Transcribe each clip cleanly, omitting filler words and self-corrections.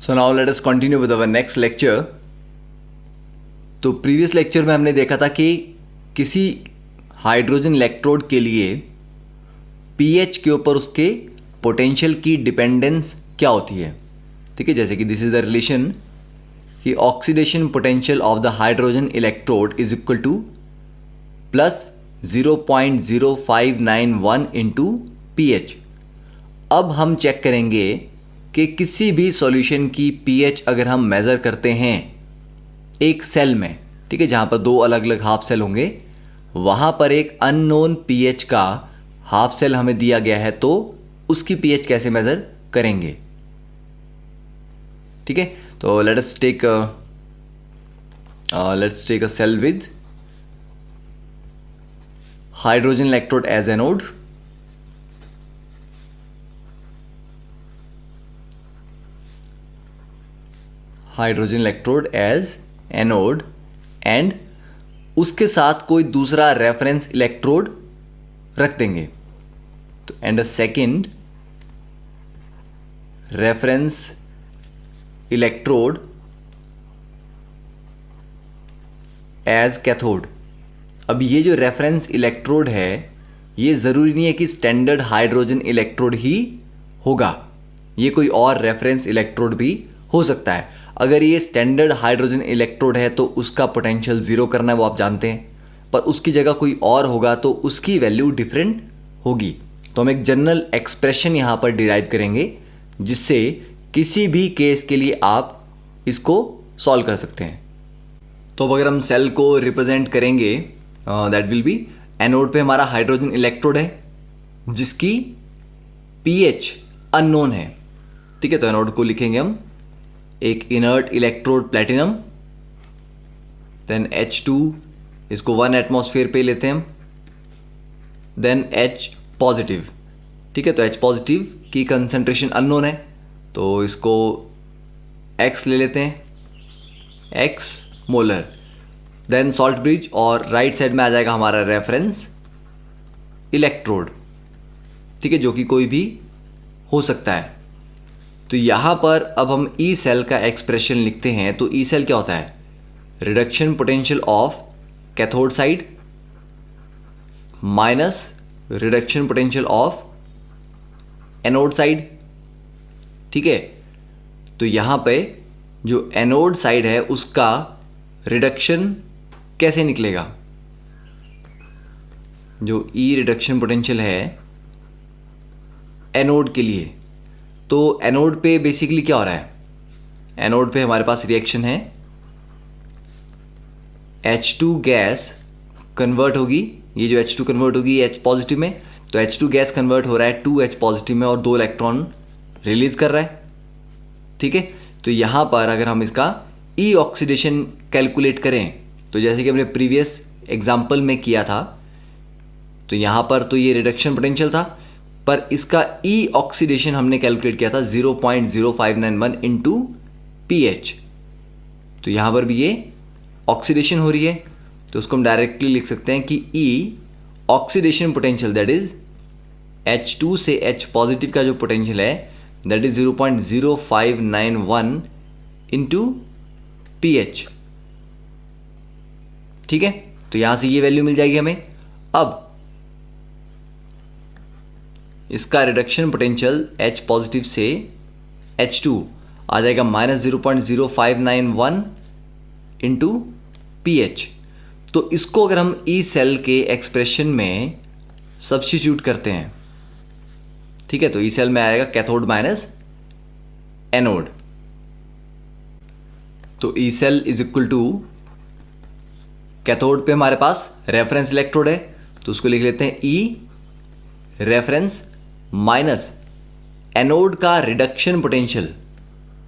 So now let us continue with our next lecture. तो previous lecture में हमने देखा था कि किसी हाइड्रोजन इलेक्ट्रोड के लिए पीएच के ऊपर उसके पोटेंशियल की डिपेंडेंस क्या होती है। ठीक है, जैसे कि दिस इज द रिलेशन कि oxidation potential of the hydrogen electrode is equal two plus 0.0591 into pH. अब हम चेक करेंगे कि किसी भी सॉल्यूशन की पीएच अगर हम मेज़र करते हैं एक सेल में, ठीक है, जहाँ पर दो अलग अलग हाफ सेल होंगे, वहाँ पर एक अननोन पीएच का हाफ सेल हमें दिया गया है, तो उसकी पीएच कैसे मेज़र करेंगे। ठीक है, तो let's take a cell with hydrogen electrode as anode. Hydrogen electrode as anode and उसके साथ कोई दूसरा रेफरेंस इलेक्ट्रोड रख देंगे। तो and a second reference electrode as cathode. अब ये जो रेफरेंस इलेक्ट्रोड है, ये ज़रूरी नहीं है कि स्टैंडर्ड हाइड्रोजन इलेक्ट्रोड ही होगा, ये कोई और रेफरेंस इलेक्ट्रोड भी हो सकता है। अगर ये स्टैंडर्ड हाइड्रोजन इलेक्ट्रोड है तो उसका पोटेंशियल ज़ीरो करना है, वो आप जानते हैं, पर उसकी जगह कोई और होगा तो उसकी वैल्यू डिफरेंट होगी। तो हम एक जनरल एक्सप्रेशन यहाँ पर डिराइव करेंगे जिससे किसी भी केस के लिए आप इसको सॉल्व कर सकते हैं। तो अब अगर हम सेल को रिप्रेजेंट करेंगे, दैट विल बी एनोड पे हमारा हाइड्रोजन इलेक्ट्रोड है जिसकी पीएच अननोन है। ठीक है, तो एनोड को लिखेंगे हम एक inert electrode platinum, then H2, इसको 1 एटमॉस्फेयर पे लेते हैं हम, देन H पॉजिटिव। ठीक है, तो H पॉजिटिव की कंसंट्रेशन अननोन है, तो इसको X ले लेते हैं, X molar, then salt bridge, और राइट साइड में आ जाएगा हमारा रेफरेंस इलेक्ट्रोड। ठीक है, जो कि कोई भी हो सकता है। तो यहाँ पर अब हम ई सेल का एक्सप्रेशन लिखते हैं। तो ई सेल क्या होता है? Reduction potential of cathode side minus reduction potential of anode side. ठीक है, तो यहाँ पे जो एनोड साइड है उसका रिडक्शन कैसे निकलेगा? जो ई रिडक्शन पोटेंशियल है एनोड के लिए, तो एनोड पे बेसिकली क्या हो रहा है? एनोड पे हमारे पास रिएक्शन है, H2 गैस कन्वर्ट होगी, ये जो H2 कन्वर्ट होगी H पॉजिटिव में, तो H2 गैस कन्वर्ट हो रहा है 2H पॉजिटिव में और 2 इलेक्ट्रॉन रिलीज कर रहा है। ठीक है, तो यहाँ पर अगर हम इसका ई ऑक्सीडेशन कैलकुलेट करें, तो जैसे कि हमने प्रीवियस एग्जाम्पल में किया था, तो यहाँ पर तो ये रिडक्शन पोटेंशियल था, पर इसका ई ऑक्सीडेशन हमने कैलकुलेट किया था 0.0591 इंटू पीएच। तो यहाँ पर भी ये ऑक्सीडेशन हो रही है, तो उसको हम डायरेक्टली लिख सकते हैं कि E oxidation potential that is H2 से H पॉजिटिव का जो पोटेंशियल है दैट इज 0.0591 इंटू पीएच। ठीक है, तो यहाँ से ये वैल्यू मिल जाएगी हमें। अब इसका रिडक्शन पोटेंशियल H पॉजिटिव से H2 आ जाएगा माइनस 0.0591 इंटू पीएच। तो इसको अगर हम ई सेल के एक्सप्रेशन में सब्स्टिट्यूट करते हैं, ठीक है, तो ई सेल में आएगा कैथोड माइनस एनोड। तो E cell is equal to, cathode पे हमारे पास रेफरेंस इलेक्ट्रोड है, तो उसको लिख लेते हैं ई रेफरेंस माइनस एनोड का रिडक्शन पोटेंशियल।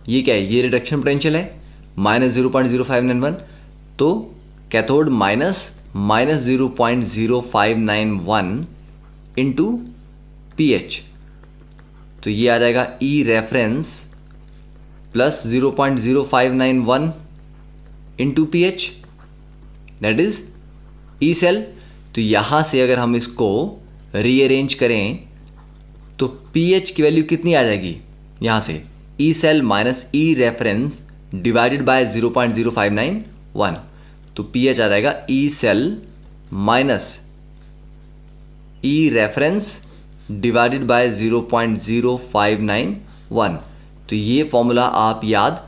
ये क्या है? ये रिडक्शन पोटेंशियल है माइनस 0.0591, तो कैथोड माइनस 0.0591 इंटू पीएच। तो ये आ जाएगा E reference plus 0.0591 into pH, that is E cell. तो यहाँ से अगर हम इसको रीअरेंज करें तो पीएच की वैल्यू कितनी आ जाएगी? यहाँ से E cell minus E reference divided by 0.0591, तो पीएच आ जाएगा E cell minus E reference divided by 0.0591। तो ये फॉर्मूला आप याद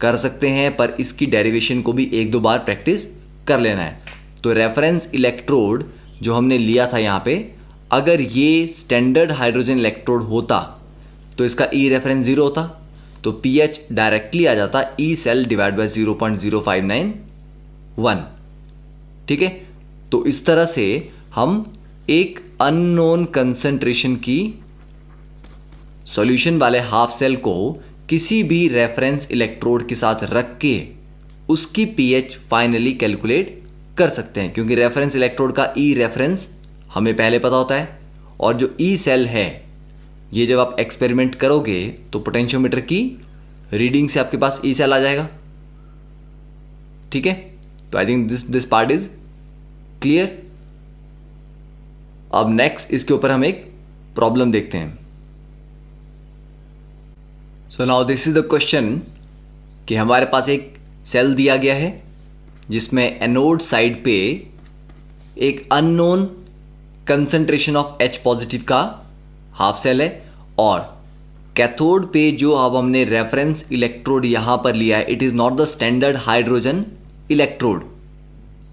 कर सकते हैं, पर इसकी डेरिवेशन को भी एक दो बार प्रैक्टिस कर लेना है। तो रेफरेंस इलेक्ट्रोड जो हमने लिया था यहाँ पे, अगर ये स्टैंडर्ड हाइड्रोजन इलेक्ट्रोड होता तो इसका ई रेफरेंस 0 होता, तो पीएच डायरेक्टली आ जाता ई सेल डिवाइड बाय 0.0591। ठीक है, तो इस तरह से हम एक अननोन कंसंट्रेशन की सॉल्यूशन वाले हाफ सेल को किसी भी रेफरेंस इलेक्ट्रोड के साथ रख के उसकी पीएच फाइनली कैलकुलेट कर सकते हैं, क्योंकि रेफरेंस इलेक्ट्रोड का ई रेफरेंस हमें पहले पता होता है, और जो ई सेल है ये जब आप एक्सपेरिमेंट करोगे तो पोटेंशियोमीटर की रीडिंग से आपके पास ई सेल आ जाएगा। ठीक है, तो I think this part is clear. अब नेक्स्ट इसके ऊपर हम एक प्रॉब्लम देखते हैं। So now this is the question कि हमारे पास एक सेल दिया गया है जिसमें एनोड साइड पे एक unknown concentration of H positive का हाफ सेल है, और कैथोड पे जो अब हमने रेफरेंस इलेक्ट्रोड यहां पर लिया है, it is not the standard hydrogen electrode.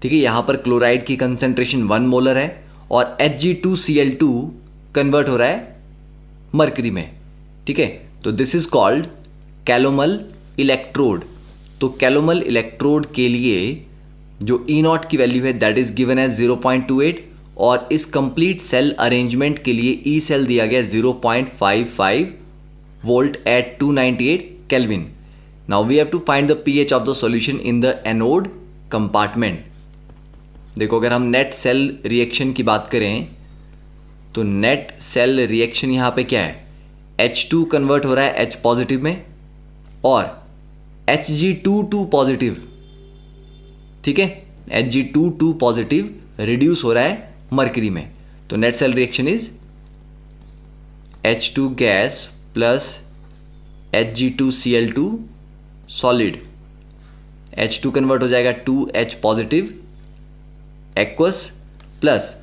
ठीक है, यहां पर क्लोराइड की कंसंट्रेशन 1 मोलर है और Hg2Cl2 कन्वर्ट हो रहा है मरकरी में। ठीक है, तो this is called calomel electrode. तो कैलोमल इलेक्ट्रोड के लिए जो ई नॉट की वैल्यू है दैट इज गिवन एज 0.28, और इस कंप्लीट सेल अरेंजमेंट के लिए ई सेल दिया गया 0.55 volt at 298 kelvin. Now we have to find the pH of the solution in the anode compartment. देखो, अगर हम नेट सेल रिएक्शन की बात करें तो नेट सेल रिएक्शन यहां पे क्या है, H2 कन्वर्ट हो रहा है H पॉजिटिव में और Hg22 पॉजिटिव। ठीक है, Hg22 पॉजिटिव रिड्यूस हो रहा है मरकरी में, तो net cell reaction is H2 gas plus Hg2Cl2 solid. H2 convert हो जाएगा 2H positive aqueous plus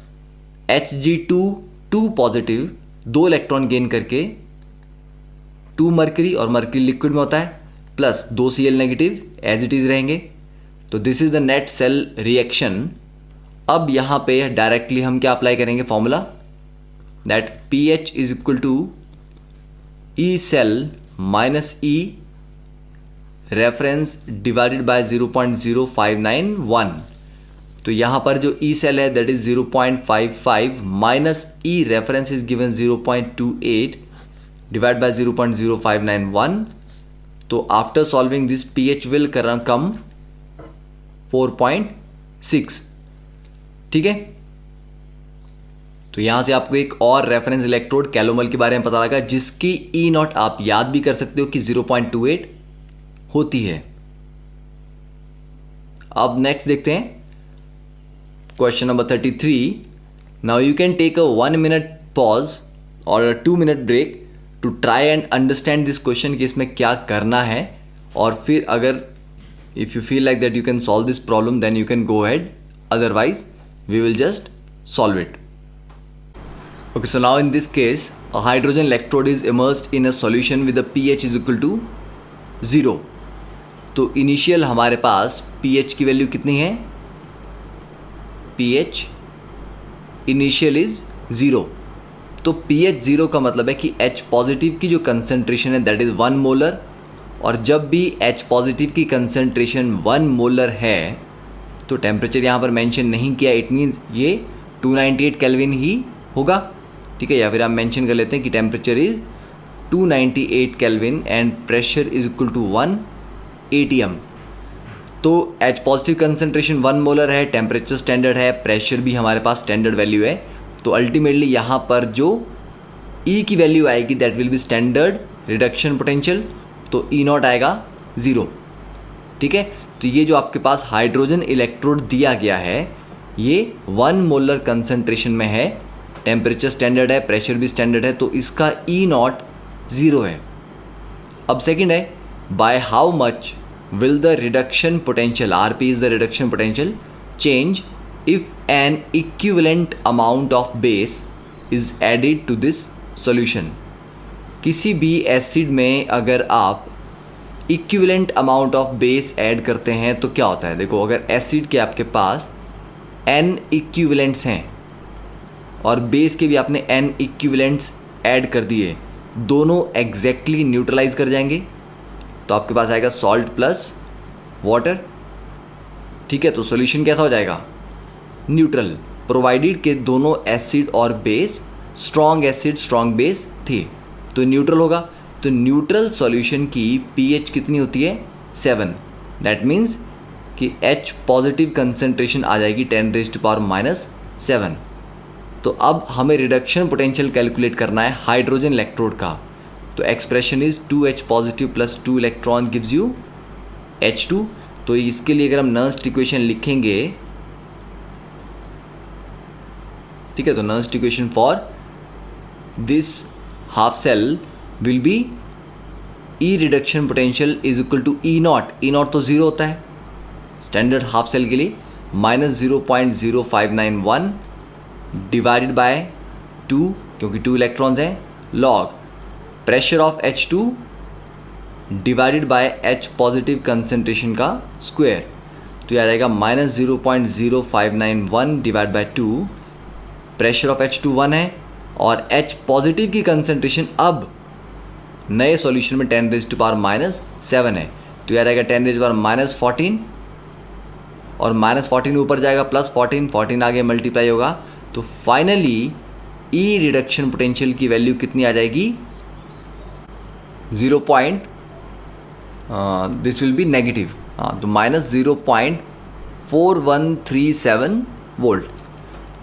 Hg22 positive 2 electron gain करके 2 मरकरी, और मरकरी लिक्विड में होता है, plus 2 Cl negative as it is रहेंगे। तो this is the net cell reaction. अब यहां पे डायरेक्टली हम क्या अप्लाई करेंगे formula, that pH is equal to E cell minus E reference divided by 0.0591। तो यहां पर जो ई सेल है that is 0.55 minus E reference is given 0.28 divide by 0.0591। तो after solving this pH will come 4.6। ठीक है, तो यहां से आपको एक और रेफरेंस इलेक्ट्रोड कैलोमल के बारे में पता लगा जिसकी ई नॉट आप याद भी कर सकते हो कि 0.28 होती है। अब नेक्स्ट देखते हैं question number 33। Now you can take a 1 minute pause और 2 minute break to try and understand this question कि इसमें क्या करना है, और फिर अगर if you feel like that you can solve this problem then you can go ahead, otherwise we will just solve it. Okay, so now in this case a hydrogen electrode is immersed in a solution with the pH is equal to 0. तो initial हमारे पास pH की value कितनी है, pH initial is 0। तो pH 0 का मतलब है कि H पॉजिटिव की जो कंसंट्रेशन है दैट इज 1 मोलर, और जब भी H पॉजिटिव की कंसंट्रेशन 1 मोलर है तो टेम्परेचर यहाँ पर मेंशन नहीं किया, इट मीन्स ये 298 केल्विन ही होगा। ठीक है, या फिर आप मेंशन कर लेते हैं कि temperature is 298 kelvin and pressure is equal to 1 atm। तो H पॉजिटिव कंसंट्रेशन 1 मोलर है, टेम्परेचर स्टैंडर्ड है, प्रेशर भी हमारे पास स्टैंडर्ड वैल्यू है। तो अल्टीमेटली यहाँ पर जो E की वैल्यू आएगी that will B standard reduction potential, तो E नॉट आएगा 0। ठीक है, तो ये जो आपके पास हाइड्रोजन इलेक्ट्रोड दिया गया है ये 1 मोलर कंसंट्रेशन में है, टेम्परेचर स्टैंडर्ड है, प्रेशर भी स्टैंडर्ड है, तो इसका E नॉट 0 है। अब सेकंड है, by how much will the reduction potential, R P is the reduction potential, change if an equivalent amount of base is added to this solution. किसी भी एसिड में अगर आप equivalent amount of base add करते हैं तो क्या होता है। देखो, अगर एसिड के आपके पास n इक्विवेलेंट्स हैं और बेस के भी आपने n इक्विवेलेंट्स ऐड कर दिए, दोनों एग्जैक्टली न्यूट्रलाइज कर जाएंगे, तो आपके पास आएगा सॉल्ट प्लस वाटर। ठीक है, तो सॉल्यूशन कैसा हो जाएगा, न्यूट्रल, प्रोवाइडेड के दोनों एसिड और base strong acid strong base थे, तो न्यूट्रल होगा। तो न्यूट्रल सॉल्यूशन की pH कितनी होती है, 7। दैट मीन्स कि H पॉजिटिव कंसंट्रेशन आ जाएगी 10⁻⁻7। तो अब हमें रिडक्शन पोटेंशियल कैलकुलेट करना है हाइड्रोजन इलेक्ट्रोड का। तो expression is 2H positive plus 2 electron gives you H2। तो इसके लिए अगर हम नर्स्ट इक्वेशन लिखेंगे, ठीक है, तो Nernst equation for this half cell will be E reduction potential is equal to E naught. E naught तो ज़ीरो होता है स्टैंडर्ड हाफ सेल के लिए, -0.0591 डिवाइडेड बाय 2, क्योंकि 2 इलेक्ट्रॉन्स हैं, log pressure of H2 divided by H positive concentration का square. तो यह आ जाएगा -0.0591 divide by 2। Pressure of H2 1 है और H पॉजिटिव की कंसंट्रेशन अब नए सॉल्यूशन में 10⁻⁻7 है, तो यह आ जाएगा 10⁻⁻14 और -14 ऊपर जाएगा +14, 14 आगे मल्टीप्लाई होगा। तो फाइनली ई रिडक्शन पोटेंशियल की वैल्यू कितनी आ जाएगी, 0. दिस विल बी नेगेटिव, तो -0.4137 वोल्ट।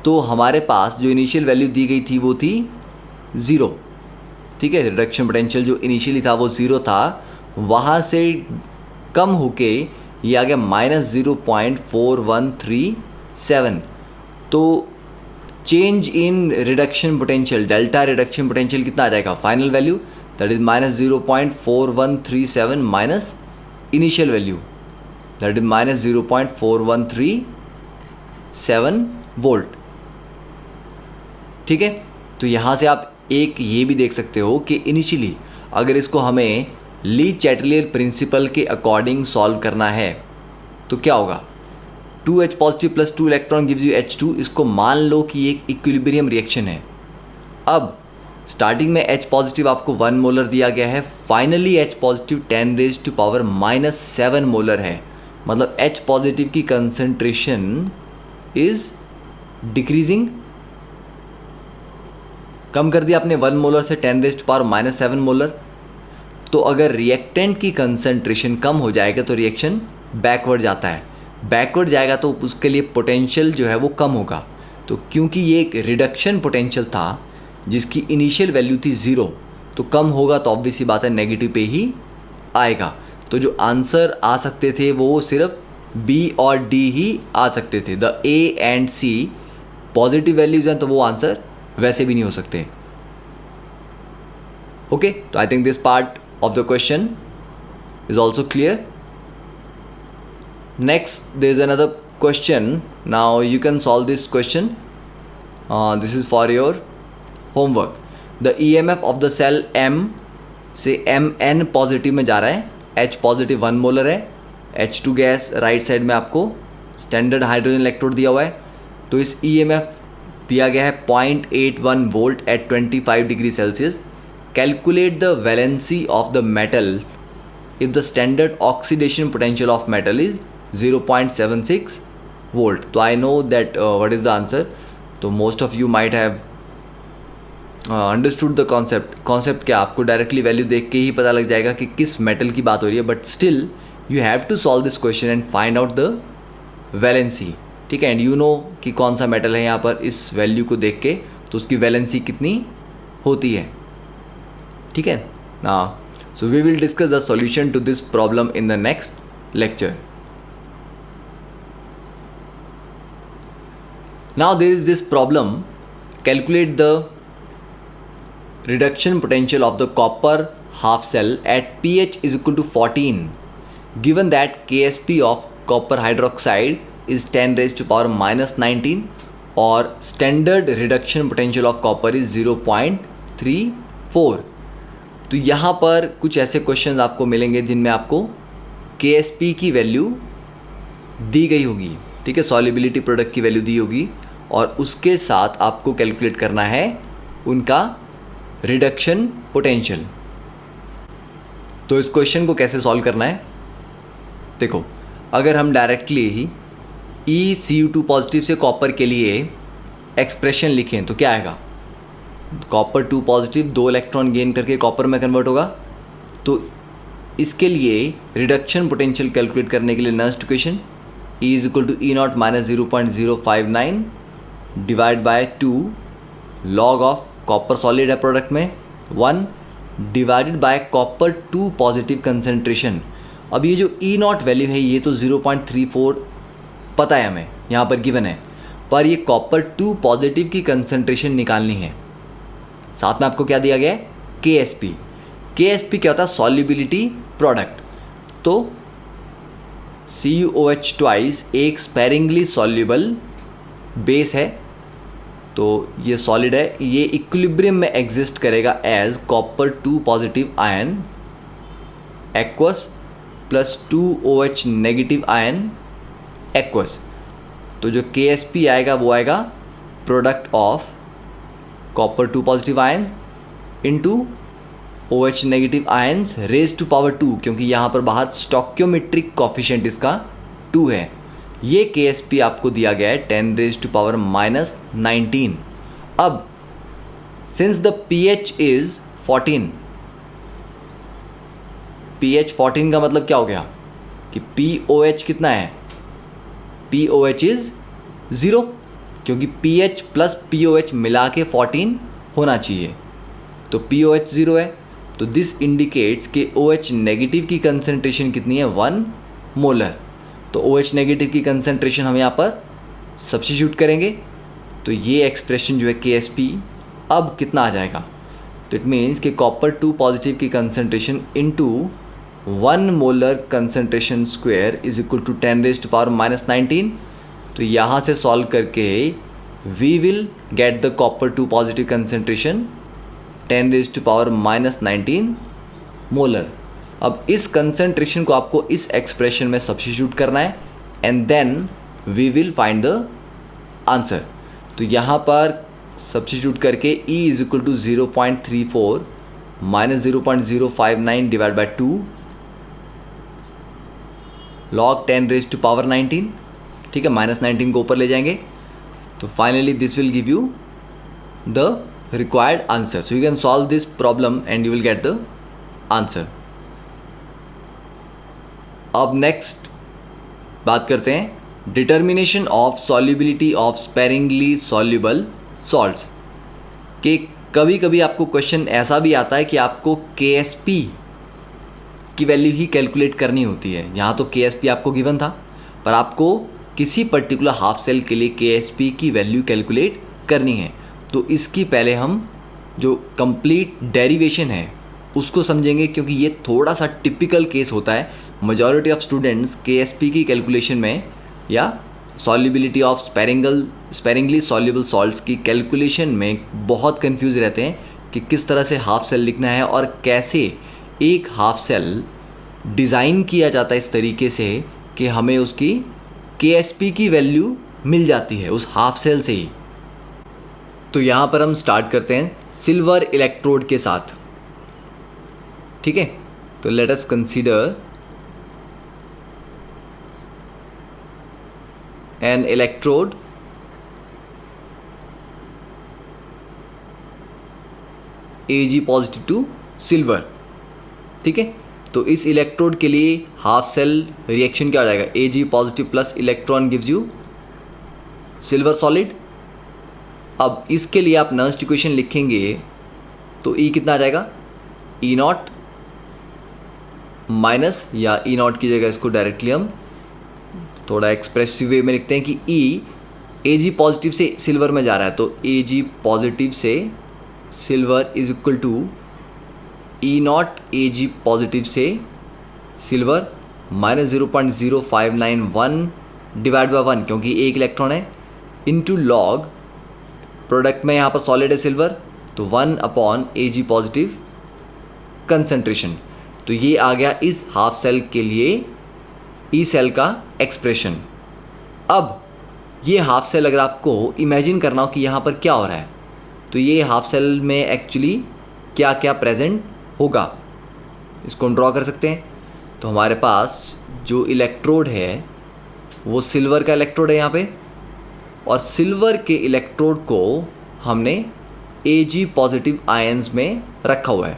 तो हमारे पास जो इनिशियल वैल्यू दी गई थी वो थी 0। ठीक है, रिडक्शन पोटेंशियल जो इनिशियली था वो 0 था, वहाँ से कम होके ये आ गया -0.4137। तो change in reduction potential, delta reduction potential कितना आ जाएगा, final value that is -0.4137 minus initial value that is -0.4137 volt. ठीक है, तो यहाँ से आप एक ये भी देख सकते हो कि इनिशियली अगर इसको हमें ली चैटलियर प्रिंसिपल के अकॉर्डिंग सॉल्व करना है तो क्या होगा, 2H positive plus 2 electron gives you H2। इसको मान लो कि एक इक्विलिब्रियम रिएक्शन है। अब स्टार्टिंग में H पॉजिटिव आपको 1 मोलर दिया गया है, फाइनली H पॉजिटिव 10⁻⁻7 मोलर है, मतलब H पॉजिटिव की कंसंट्रेशन इज डिक्रीजिंग, कम कर दिया आपने 1 मोलर से 10⁻⁻7 मोलर। तो अगर रिएक्टेंट की कंसंट्रेशन कम हो जाएगा तो रिएक्शन बैकवर्ड जाता है, बैकवर्ड जाएगा तो उसके लिए पोटेंशियल जो है वो कम होगा। तो क्योंकि ये एक रिडक्शन पोटेंशियल था जिसकी इनिशियल वैल्यू थी 0, तो कम होगा तो ऑब्वियसली बात है नेगेटिव पे ही आएगा। तो जो आंसर आ सकते थे वो सिर्फ B और D ही आ सकते थे। The A and C positive values हैं तो वो आंसर वैसे भी नहीं हो सकते। ओके, तो I think this part of the question is also clear. Next, there is another question. Now you can solve this question. This is for your homework. The EMF of the cell M से Mn positive में जा रहा है, H positive 1 molar है, H2 gas right side में आपको standard hydrogen electrode दिया हुआ है। तो इस EMF दिया गया है 0.81 volt at 25 degree Celsius. Calculate the valency of the metal if the standard oxidation potential of metal is 0.76 volt. So I know that what is the answer. तो most of you might have understood the concept. Concept क्या, आपको directly value देख के ही पता लग जाएगा कि किस मेटल की बात हो रही है, but still you have to solve this question and find out the valency. ठीक है, एंड यू नो कि कौन सा मेटल है यहाँ पर इस वैल्यू को देख के, तो उसकी वैलेंसी कितनी होती है। ठीक है ना, so we will discuss the solution to this problem in the next lecture. Now there is this problem, calculate the reduction potential of the copper half cell at pH is equal to 14, given that Ksp of copper hydroxide is 10 raised to power minus 19 और standard reduction potential of copper is 0.34। तो यहाँ पर कुछ ऐसे questions आपको मिलेंगे जिनमें आपको Ksp की वैल्यू दी गई होगी, ठीक है, सॉल्युबिलिटी प्रोडक्ट की वैल्यू दी होगी और उसके साथ आपको कैलकुलेट करना है उनका रिडक्शन पोटेंशियल। तो इस क्वेश्चन को कैसे सॉल्व करना है, देखो, अगर हम डायरेक्टली ही ECU2 पॉजिटिव से कॉपर के लिए एक्सप्रेशन लिखें तो क्या आएगा, कॉपर 2 पॉजिटिव 2 इलेक्ट्रॉन गेन करके कॉपर में कन्वर्ट होगा। तो इसके लिए रिडक्शन पोटेंशियल कैलकुलेट करने के लिए Nernst equation E is equal to E0 minus 0.059 divide by 2 log of copper solid है प्रोडक्ट में 1 divided by copper 2 positive concentration. अब ये जो E0 वैल्यू है ये तो 0.34 पता है हमें, यहाँ पर गिवन है, पर ये कॉपर 2 पॉजिटिव की कंसनट्रेशन निकालनी है। साथ में आपको क्या दिया गया है, Ksp। Ksp क्या होता है, सॉल्युबिलिटी प्रोडक्ट। तो CuOH ट्वाइस एक स्पेरिंगली सॉल्युबल बेस है, तो ये सॉलिड है, ये इक्विलिब्रियम में एग्जिस्ट करेगा as copper 2 positive ion aqueous plus 2OH negative ion aqueous. तो जो Ksp आएगा वो आएगा product of copper 2 positive ions into OH negative ions raise to power 2, क्योंकि यहाँ पर बाहर स्टोक्योमेट्रिक कॉफिशिएंट इसका 2 है। ये Ksp आपको दिया गया है 10 रेज टू पावर माइनस 19। अब since the pH is 14, pH 14 का मतलब क्या हो गया कि POH कितना है, POH इज 0, क्योंकि pH प्लस POH मिला के 14 होना चाहिए, तो POH 0 है। तो दिस इंडिकेट्स कि OH नेगेटिव की कंसनट्रेशन कितनी है, 1 मोलर। तो OH नेगेटिव की कंसनट्रेशन हम यहाँ पर सब्स्टिट्यूट करेंगे, तो ये एक्सप्रेशन जो है Ksp अब कितना आ जाएगा, तो इट मीन्स कि कॉपर 2 पॉजिटिव की concentration into 1 molar concentration square is equal to 10 raise to power minus 19। तो यहाँ से सॉल्व करके we will get the copper 2 positive concentration 10 raise to power minus 19 molar. अब इस कंसनट्रेशन को आपको इस एक्सप्रेशन में सब्स्टिट्यूट करना है and then we will find the answer. तो यहाँ पर सब्स्टिट्यूट करके E is equal to 0.34 minus 0.059 divide by 2 log 10 raise to power 19, ठीक है, माइनस 19 को ऊपर ले जाएंगे, तो finally this will give you the required answer. So you can solve this problem and you will get the answer. अब next बात करते हैं determination of solubility of sparingly soluble salts के। कभी कभी आपको क्वेश्चन ऐसा भी आता है कि आपको Ksp की वैल्यू ही कैलकुलेट करनी होती है। यहाँ तो Ksp आपको गिवन था, पर आपको किसी पर्टिकुलर हाफ सेल के लिए Ksp की वैल्यू कैलकुलेट करनी है। तो इसकी पहले हम जो कंप्लीट डेरिवेशन है उसको समझेंगे, क्योंकि ये थोड़ा सा टिपिकल केस होता है। मेजॉरिटी ऑफ स्टूडेंट्स Ksp की कैलकुलेशन में या solubility of sparingly soluble salts की कैलकुलेशन में बहुत कंफ्यूज रहते हैं कि किस तरह से हाफ सेल लिखना है और कैसे एक हाफ सेल डिज़ाइन किया जाता है इस तरीके से कि हमें उसकी Ksp की वैल्यू मिल जाती है उस हाफ सेल से ही। तो यहाँ पर हम स्टार्ट करते हैं सिल्वर इलेक्ट्रोड के साथ, ठीक है। तो let us consider an electrode Ag positive to silver, ठीक है। तो इस इलेक्ट्रोड के लिए हाफ सेल रिएक्शन क्या हो जाएगा, Ag positive plus electron gives you silver solid. अब इसके लिए आप नर्स्ट इक्वेशन लिखेंगे तो E कितना आ जाएगा, E0 माइनस, या E0 की जगह इसको डायरेक्टली हम थोड़ा एक्सप्रेसिव वे में लिखते हैं कि E Ag पॉजिटिव से सिल्वर में जा रहा है, तो Ag पॉजिटिव से silver is equal to E naught A G positive से सिल्वर माइनस 0.0591 डिवाइड बाई 1, क्योंकि एक इलेक्ट्रॉन है, इनटू लॉग प्रोडक्ट में यहाँ पर सॉलिड है सिल्वर, तो 1 अपॉन ए जी पॉजिटिव कंसंट्रेशन। तो ये आ गया इस हाफ सेल के लिए ई सेल का एक्सप्रेशन। अब ये हाफ सेल अगर आपको इमेजिन करना हो कि यहाँ पर क्या हो रहा है, तो ये हाफ सेल में एक्चुअली क्या क्या प्रेजेंट होगा, इसको हम ड्रॉ कर सकते हैं। तो हमारे पास जो इलेक्ट्रोड है वो सिल्वर का इलेक्ट्रोड है यहाँ पे, और सिल्वर के इलेक्ट्रोड को हमने Ag पॉजिटिव आयंस में रखा हुआ है।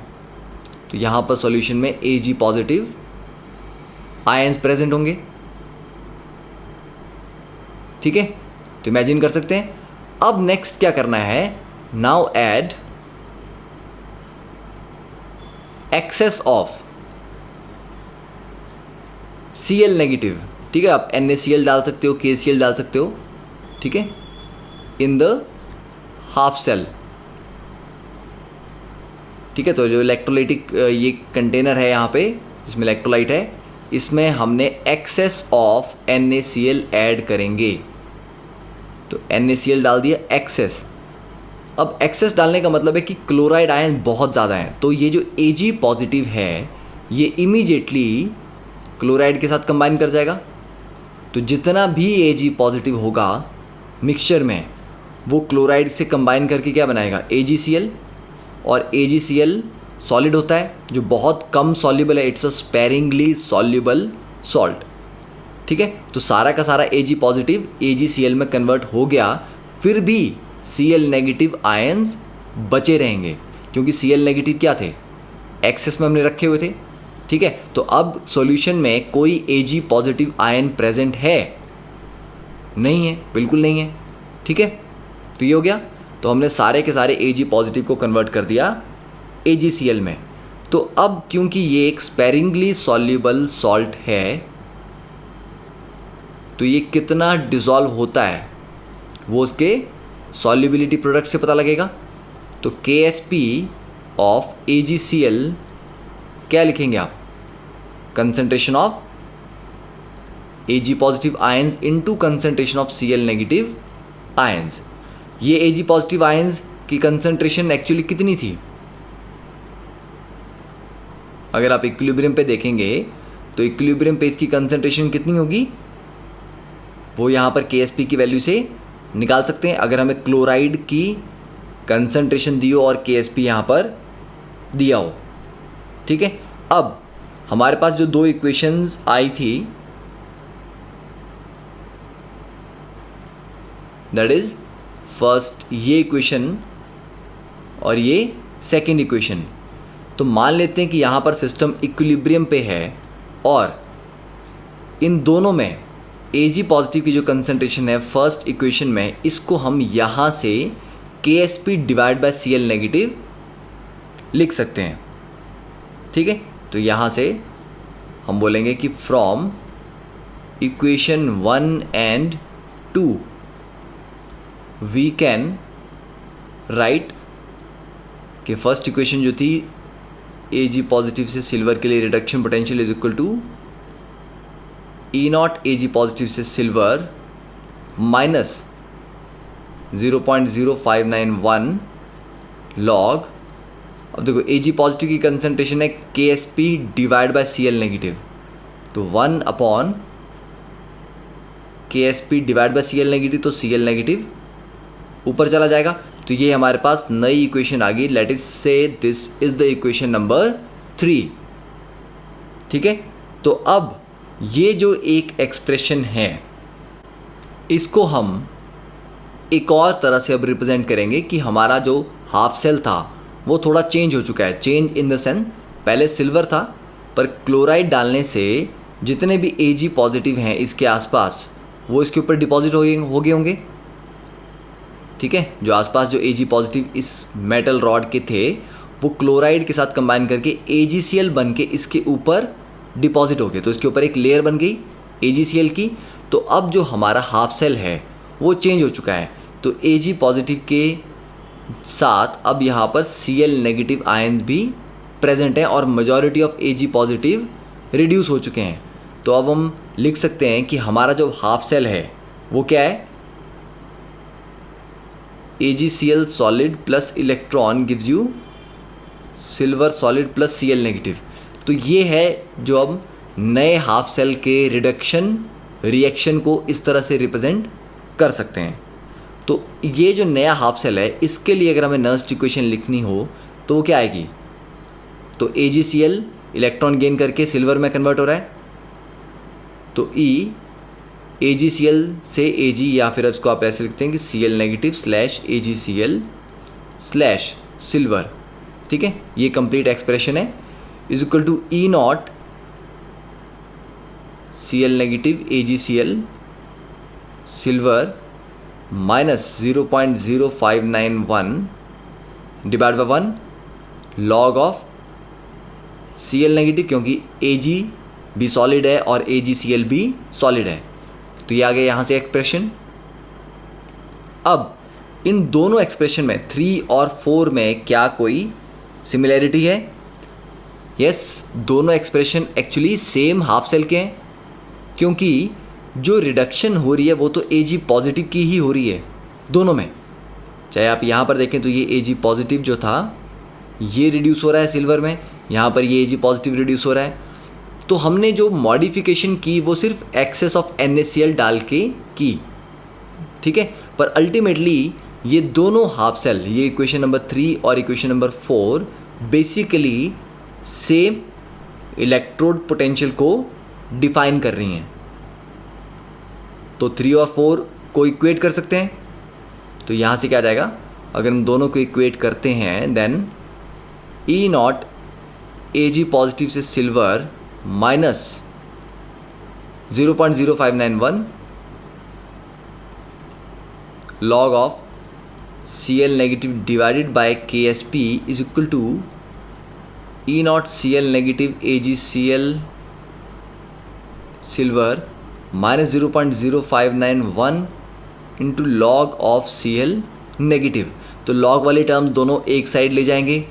तो यहाँ पर सॉल्यूशन में Ag पॉजिटिव आयंस प्रेजेंट होंगे, ठीक है। तो इमेजिन कर सकते हैं। अब नेक्स्ट क्या करना है, now add excess of Cl negative, ठीक है। आप NaCl डाल सकते हो, KCl डाल सकते हो, ठीक है, इन द हाफ सेल, ठीक है। तो जो इलेक्ट्रोलाइटिक ये कंटेनर है यहाँ पे जिसमें इलेक्ट्रोलाइट है, इसमें हमने एक्सेस ऑफ NaCl ऐड करेंगे। तो NaCl डाल दिया एक्सेस। अब एक्सेस डालने का मतलब है कि क्लोराइड आयन बहुत ज़्यादा है, तो ये जो Ag पॉजिटिव है ये इमीडिएटली क्लोराइड के साथ कंबाइन कर जाएगा। तो जितना भी Ag पॉजिटिव होगा मिक्सचर में, वो क्लोराइड से कंबाइन करके क्या बनाएगा, AgCl, और AgCl सॉलिड होता है जो बहुत कम सॉल्युबल है, it's a sparingly soluble salt, ठीक है। तो सारा का सारा Ag पॉजिटिव AgCl में कन्वर्ट हो गया, फिर भी Cl नेगेटिव आयंस बचे रहेंगे, क्योंकि Cl नेगेटिव क्या थे, एक्सेस में हमने रखे हुए थे, ठीक है। तो अब सॉल्यूशन में कोई Ag पॉजिटिव आयन प्रेजेंट है नहीं है, बिल्कुल नहीं है, ठीक है। तो ये हो गया। तो हमने सारे के सारे Ag पॉजिटिव को कन्वर्ट कर दिया AgCl में। तो अब क्योंकि ये एक स्पेरिंगली सॉल्युबल सॉल्ट है, तो ये कितना डिसॉल्व होता है वो उसके सॉल्युबिलिटी प्रोडक्ट से पता लगेगा। तो KSP ऑफ AgCl क्या लिखेंगे आप, concentration of Ag positive ions into concentration of Cl negative ions. ये Ag पॉजिटिव आयंस की कंसंट्रेशन एक्चुअली कितनी थी, अगर आप इक्विलिब्रियम पे देखेंगे तो इक्विलिब्रियम पे इसकी कंसंट्रेशन कितनी होगी, वो यहाँ पर KSP की वैल्यू से निकाल सकते हैं। अगर हमें क्लोराइड की कंसंट्रेशन दी हो और KSP यहाँ पर दिया हो, ठीक है। अब हमारे पास जो दो इक्वेशंस आई थी, दैट इज फर्स्ट ये इक्वेशन और ये सेकंड इक्वेशन। तो मान लेते हैं कि यहाँ पर सिस्टम इक्विलिब्रियम पे है और इन दोनों में Ag पॉजिटिव की जो कंसंट्रेशन है फर्स्ट इक्वेशन में, इसको हम यहाँ से KSP divide by Cl negative लिख सकते हैं, ठीक है। तो यहाँ से हम बोलेंगे कि from equation 1 and 2 we can write कि फर्स्ट इक्वेशन जो थी Ag पॉजिटिव से सिल्वर के लिए reduction potential is equal to E not Ag positive से सिल्वर माइनस 0.0591 लॉग। अब देखो Ag पॉजिटिव की कंसंट्रेशन है KSP divide by Cl negative, तो 1 upon KSP divide by Cl negative, तो Cl नेगेटिव ऊपर चला जाएगा। तो ये हमारे पास नई इक्वेशन आ गई, लेट इज से this is the equation number 3, ठीक है। तो अब ये जो एक एक्सप्रेशन है इसको हम एक और तरह से अब रिप्रेजेंट करेंगे कि हमारा जो हाफ सेल था वो थोड़ा चेंज हो चुका है। चेंज इन द सेंस, पहले सिल्वर था पर क्लोराइड डालने से जितने भी Ag पॉजिटिव हैं इसके आसपास वो इसके ऊपर डिपॉजिट हो गए होंगे, ठीक है। जो आसपास जो Ag पॉजिटिव इस मेटल रॉड के थे वो क्लोराइड के साथ कंबाइन करके AgCl बन के इसके ऊपर डिपॉजिट हो गए, तो इसके ऊपर एक लेयर बन गई AgCl की। तो अब जो हमारा हाफ सेल है वो चेंज हो चुका है, तो Ag पॉजिटिव के साथ अब यहाँ पर Cl नेगेटिव आयन भी प्रेजेंट हैं और majority of Ag positive reduce हो चुके हैं। तो अब हम लिख सकते हैं कि हमारा जो हाफ सेल है वो क्या है, AgCl solid plus electron gives you silver solid plus Cl negative. तो ये है जो अब नए हाफ सेल के रिडक्शन रिएक्शन को इस तरह से रिप्रेजेंट कर सकते हैं। तो ये जो नया हाफ सेल है इसके लिए अगर हमें नर्स्ट इक्वेशन लिखनी हो तो वो क्या आएगी, तो AgCl इलेक्ट्रॉन गेन करके सिल्वर में कन्वर्ट हो रहा है, तो E AgCl से Ag, या फिर उसको आप ऐसे लिखते हैं कि Cl negative slash AgCl slash silver. ठीक है, ये कंप्लीट एक्सप्रेशन है, is equal to E not Cl negative AgCl silver minus 0.0591 divide by 1 log of Cl negative, क्योंकि Ag भी सॉलिड है और AgCl भी सॉलिड है। तो ये आ गया यहाँ से एक्सप्रेशन। अब इन दोनों एक्सप्रेशन में 3 और 4 में क्या कोई सिमिलैरिटी है? यस, दोनों expression actually same half cell के हैं, क्योंकि जो रिडक्शन हो रही है वो तो Ag पॉजिटिव की ही हो रही है दोनों में। चाहे आप यहाँ पर देखें तो ये Ag पॉजिटिव जो था ये रिड्यूस हो रहा है सिल्वर में, यहाँ पर ये Ag पॉजिटिव रिड्यूस हो रहा है। तो हमने जो मॉडिफिकेशन की वो सिर्फ एक्सेस ऑफ NaCl डाल के की, ठीक है, पर अल्टीमेटली ये दोनों हाफ सेल, ये इक्वेशन नंबर 3 और equation number 4 basically same electrode potential को डिफाइन कर रही हैं। तो 3 और 4 को इक्वेट कर सकते हैं। तो यहाँ से क्या आ जाएगा, अगर हम दोनों को इक्वेट करते हैं then E not Ag positive से silver minus 0.0591 log of Cl negative divided by KSP is equal to E not Cl negative AgCl silver minus 0.0591 into log of Cl negative. तो लॉग वाले टर्म्स दोनों एक side ले जाएंगे,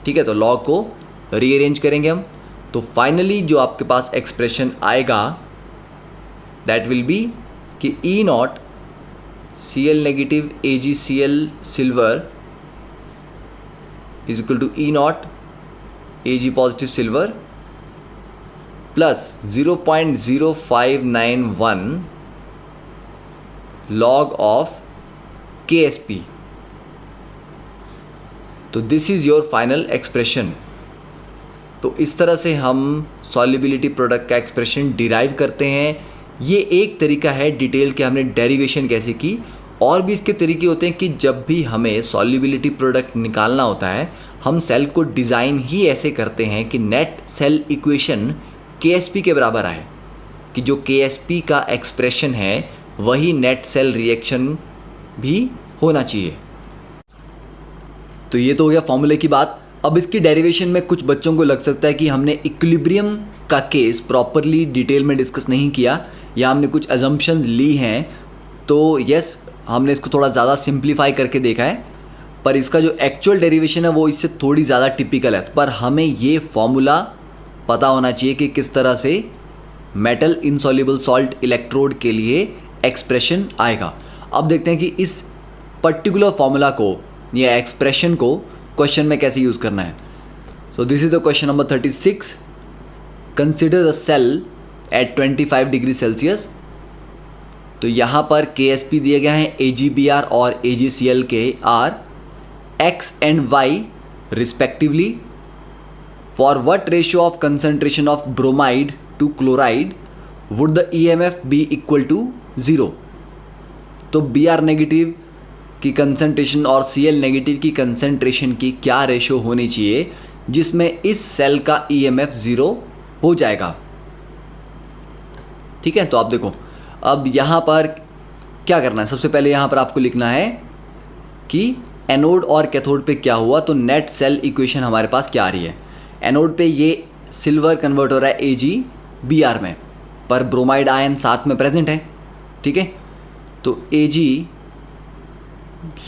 ठीक है, तो लॉग को रीअरेंज करेंगे हम। तो फाइनली जो आपके पास एक्सप्रेशन आएगा दैट विल बी कि E not Cl negative AgCl silver is equal to E not Ag positive silver plus 0.0591 log of KSP। तो this is your final expression. तो इस तरह से हम सॉल्युबिलिटी प्रोडक्ट का एक्सप्रेशन डिराइव करते हैं। ये एक तरीका है डिटेल के हमने डेरिवेशन कैसे की। और भी इसके तरीके होते हैं कि जब भी हमें सॉल्युबिलिटी प्रोडक्ट निकालना होता है हम सेल को डिज़ाइन ही ऐसे करते हैं कि नेट सेल इक्वेशन KSP के बराबर आए, कि जो KSP का एक्सप्रेशन है वही नेट सेल रिएक्शन भी होना चाहिए। तो ये तो हो गया फॉर्मूले की बात। अब इसकी डेरिवेशन में कुछ बच्चों को लग सकता है कि हमने इक्विलिब्रियम का केस प्रॉपरली डिटेल में डिस्कस नहीं किया या हमने कुछ अजम्पशंस ली हैं। तो यस, हमने इसको थोड़ा ज़्यादा सिंप्लीफाई करके देखा है, पर इसका जो एक्चुअल डेरिवेशन है वो इससे थोड़ी ज़्यादा टिपिकल है। पर हमें ये फॉर्मूला पता होना चाहिए कि किस तरह से मेटल इनसॉल्युबल सॉल्ट इलेक्ट्रोड के लिए एक्सप्रेशन आएगा। अब देखते हैं कि इस पर्टिकुलर फॉर्मूला को या एक्सप्रेशन को क्वेश्चन में कैसे यूज़ करना है। So this is the question number 36। Consider the cell at 25 degree Celsius. तो यहाँ पर KSP दिए गए हैं, AgBr और AgCl के are X and Y respectively. For what ratio of concentration of bromide to chloride would the EMF be equal to 0। तो Br negative की कंसंट्रेशन और Cl नेगेटिव की कंसंट्रेशन की क्या रेशियो होनी चाहिए जिसमें इस सेल का EMF 0 हो जाएगा। ठीक है, तो आप देखो अब यहाँ पर क्या करना है। सबसे पहले यहाँ पर आपको लिखना है कि एनोड और कैथोड पे क्या हुआ। तो नेट सेल इक्वेशन हमारे पास क्या आ रही है। एनोड पे ये सिल्वर कन्वर्ट हो रहा है AgBr में, पर ब्रोमाइड आयन साथ में प्रेजेंट है। ठीक है, तो Ag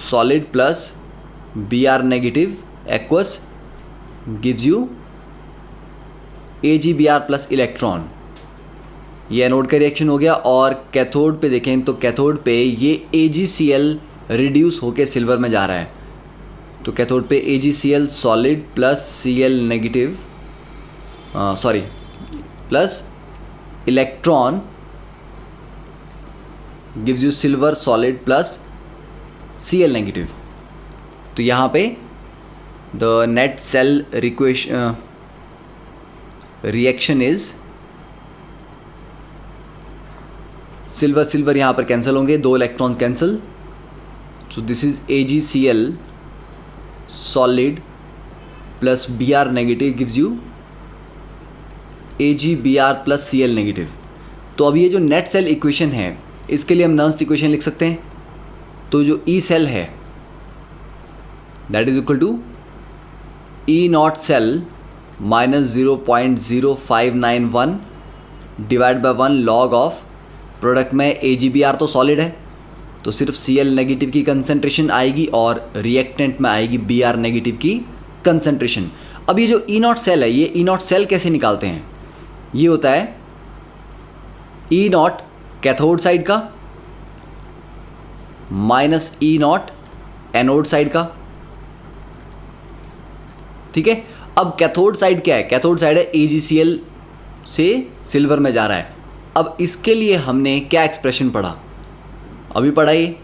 solid plus Br negative aqueous gives you AgBr plus electron. ये एनोड का रिएक्शन हो गया। और कैथोड पे देखें तो कैथोड पे ये AgCl रिड्यूस होके सिल्वर में जा रहा है। तो कैथोड पे AgCl solid plus Cl negative plus electron gives you silver solid plus Cl negative. तो यहाँ पे the net cell reaction is silver silver यहाँ पर कैंसिल होंगे, 2 electrons cancel. So this is AgCl solid plus Br negative gives you AgBr plus Cl negative. तो अब ये जो नेट सेल इक्वेशन है इसके लिए हम नर्न्स इक्वेशन लिख सकते हैं। तो जो E सेल है that is equal to E naught cell minus 0.0591 divide by 1 log of product में AgBr तो सॉलिड है तो सिर्फ Cl नेगेटिव की कंसंट्रेशन आएगी और रिएक्टेंट में आएगी Br नेगेटिव की कंसंट्रेशन। अब ये जो E नॉट सेल है ये E नॉट सेल कैसे निकालते हैं? ये होता है E नॉट कैथोड साइड का minus E naught anode side का। ठीक है। अब कैथोड साइड क्या है? कैथोड साइड है AgCl से सिल्वर में जा रहा है। अब इसके लिए हमने क्या एक्सप्रेशन पढ़ा? अभी पढ़ा ये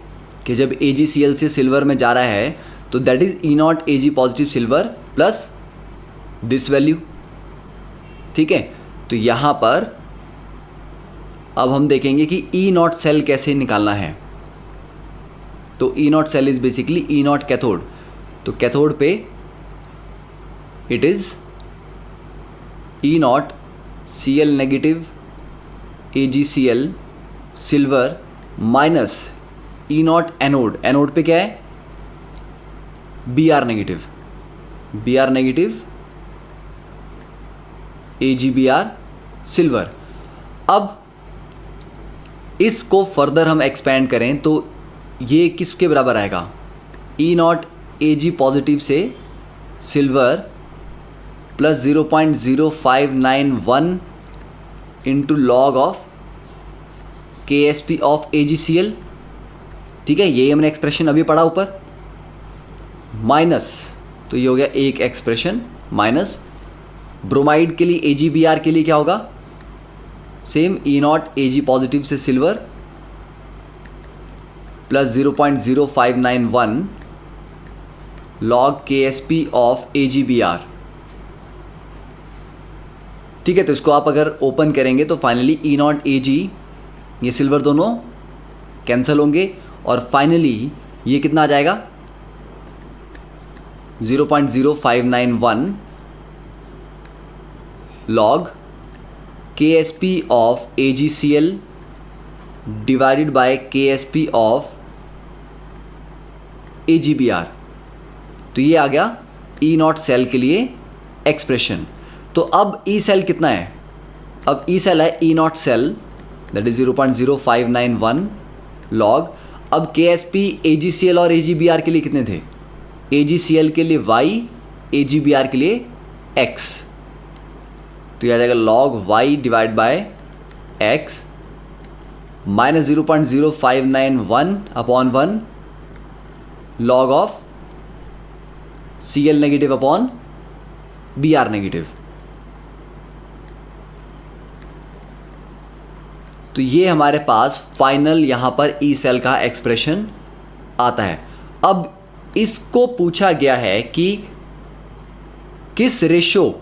कि जब AgCl से सिल्वर में जा रहा है तो that is E not Ag positive silver plus this value. ठीक है। तो यहाँ पर अब हम देखेंगे कि E नॉट सेल कैसे निकालना है। तो E naught cell is basically E naught cathode. तो कैथोड पे it is E not Cl negative AgCl silver minus E naught anode. Anode पे क्या है? Br negative AgBr silver. अब इसको फर्दर हम एक्सपेंड करें तो ये किसके बराबर आएगा? E नॉट Ag पॉजिटिव से silver plus 0.0591 into log of KSP of AgCl। ठीक है। ये हमने एक्सप्रेशन अभी पढ़ा ऊपर। माइनस तो ये हो गया एक एक्सप्रेशन माइनस ब्रोमाइड के लिए AgBr के लिए क्या होगा? Same E not Ag positive से silver plus 0.0591 log KSP of AgBr। ठीक है। तो इसको आप अगर ओपन करेंगे तो फाइनली E नॉट Ag ये सिल्वर दोनों कैंसिल होंगे और फाइनली ये कितना आ जाएगा? 0.0591 log KSP of AgCl divided by KSP of AgBr। तो ये आ गया E नॉट सेल के लिए एक्सप्रेशन। तो अब E सेल कितना है? अब E सेल है E naught cell that is 0.0591 log. अब KSP AgCl और AgBr के लिए कितने थे? AgCl के लिए y, AgBr के लिए x। तो ये आ जाएगा log y divide by x minus 0.0591 upon 1 log of Cl negative upon Br negative. तो ये हमारे पास फाइनल यहाँ पर E सेल का एक्सप्रेशन आता है। अब इसको पूछा गया है कि किस रेशो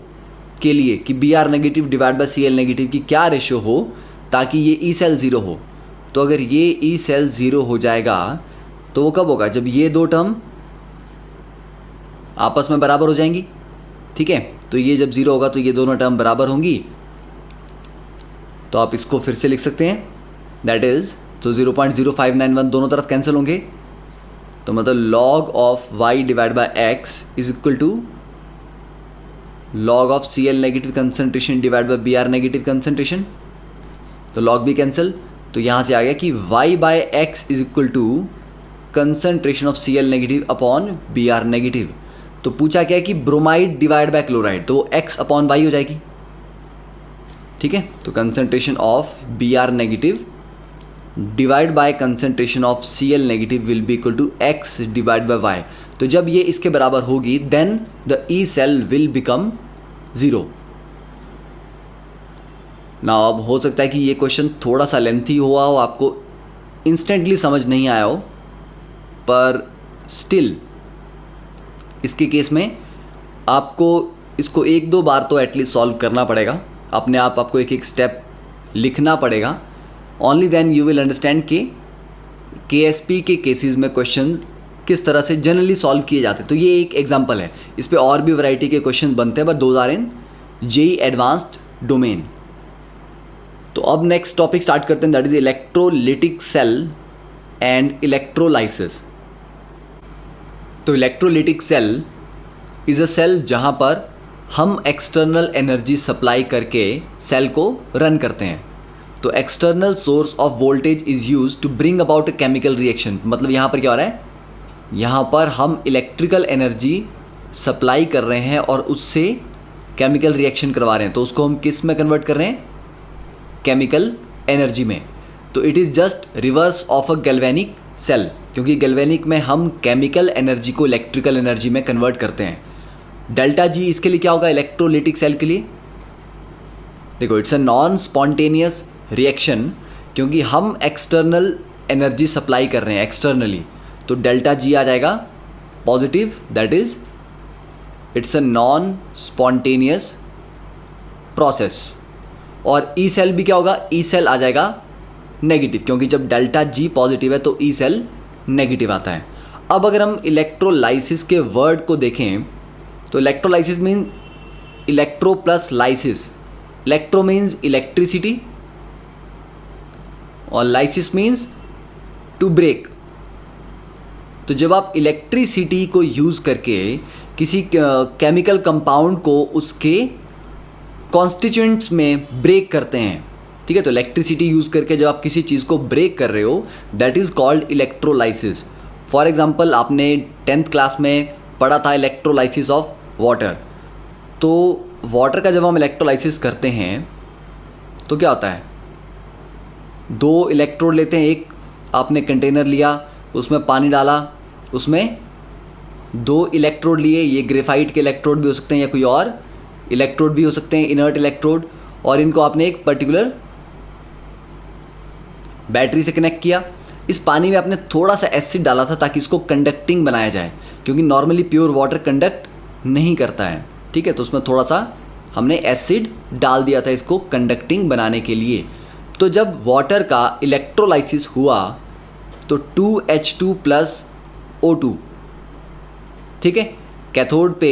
के लिए कि Br negative divide by Cl negative की क्या रेशो हो ताकि ये E सेल ज़ीरो हो। तो अगर ये E सेल ज़ीरो हो जाएगा तो वो कब होगा? जब ये दो टर्म आपस में बराबर हो जाएंगी। ठीक है। तो ये जब ज़ीरो होगा तो ये दोनों टर्म बराबर होंगी। तो आप इसको फिर से लिख सकते हैं दैट इज़ तो 0.0591 दोनों तरफ कैंसिल होंगे। तो मतलब log of y divide by x is equal to log of Cl negative concentration divide by Br negative concentration. तो log भी कैंसिल। तो यहाँ से आ गया कि y by x is equal to concentration of Cl negative upon Br negative. तो पूछा क्या है कि ब्रोमाइड डिवाइड बाय क्लोराइड, तो वो X/Y हो जाएगी। ठीक है, तो concentration of Br negative divide by concentration of Cl negative will be equal to X divide by Y। तो जब ये इसके बराबर होगी then the E cell will become 0। ना अब हो सकता है कि ये क्वेश्चन थोड़ा सा लेंथी हुआ हो, आपको इंस्टेंटली समझ नहीं आया हो, पर स्टिल इसके केस में आपको इसको 1-2 बार तो एटलीस्ट सॉल्व करना पड़ेगा, अपने आप आपको एक एक स्टेप लिखना पड़ेगा। Only then you will understand कि KSP के केसेस में क्वेश्चन किस तरह से जनरली सॉल्व किए जाते हैं। तो ये एक एग्जांपल है, इस पे और भी वैरायटी के क्वेश्चन बनते हैं, but those are in JEE advanced domain. तो अब नेक्स्ट टॉपिक स्टार्ट करते हैं, that is electrolytic cell and electrolysis. तो electrolytic cell is a cell जहाँ पर हम एक्सटर्नल एनर्जी सप्लाई करके सेल को रन करते हैं। तो external source of voltage is use to bring about a chemical reaction. मतलब यहाँ पर क्या हो रहा है, यहाँ पर हम इलेक्ट्रिकल एनर्जी सप्लाई कर रहे हैं और उससे केमिकल रिएक्शन करवा रहे हैं। तो उसको हम किस में कन्वर्ट कर रहे हैं, केमिकल एनर्जी में। तो it is just reverse of a galvanic cell, क्योंकि गैल्वेनिक में हम केमिकल एनर्जी को इलेक्ट्रिकल एनर्जी में कन्वर्ट करते हैं। डेल्टा जी इसके लिए क्या होगा, इलेक्ट्रोलिटिक सेल के लिए, देखो it's a non spontaneous reaction, क्योंकि हम एक्सटर्नल एनर्जी सप्लाई कर रहे हैं एक्सटर्नली। तो डेल्टा जी आ जाएगा positive, that is it's a non spontaneous process. और ई सेल भी क्या होगा, ई सेल आ जाएगा नेगेटिव, क्योंकि जब डेल्टा जी पॉजिटिव है तो ई सेल नेगेटिव आता है। अब अगर हम इलेक्ट्रोलाइसिस के वर्ड को देखें तो electrolysis mean electro plus lysis. Electro means electricity और लाइसिस मीन्स टू ब्रेक। तो जब आप इलेक्ट्रिसिटी को यूज़ करके किसी केमिकल कंपाउंड को उसके कॉन्स्टिट्यूएंट्स में ब्रेक करते हैं, ठीक है, तो इलेक्ट्रिसिटी यूज़ करके जब आप किसी चीज़ को ब्रेक कर रहे हो that is called electrolysis. For example आपने 10th क्लास में पढ़ा था इलेक्ट्रोलाइसिस ऑफ वाटर। तो वाटर का जब हम इलेक्ट्रोलाइसिस करते हैं तो क्या होता है, 2 इलेक्ट्रोड लेते हैं, एक आपने कंटेनर लिया, उसमें पानी डाला, उसमें 2 इलेक्ट्रोड लिए, ये ग्रेफाइट के इलेक्ट्रोड भी हो सकते हैं या कोई और इलेक्ट्रोड भी हो सकते हैं, इनर्ट इलेक्ट्रोड, और इनको आपने एक पर्टिकुलर बैटरी से कनेक्ट किया। इस पानी में आपने थोड़ा सा एसिड डाला था ताकि इसको कंडक्टिंग बनाया जाए, क्योंकि नॉर्मली प्योर वाटर कंडक्ट नहीं करता है, ठीक है, तो उसमें थोड़ा सा हमने एसिड डाल दिया था इसको कंडक्टिंग बनाने के लिए। तो जब वाटर का इलेक्ट्रोलाइसिस हुआ तो 2H2 प्लस O2, ठीक है, कैथोड पे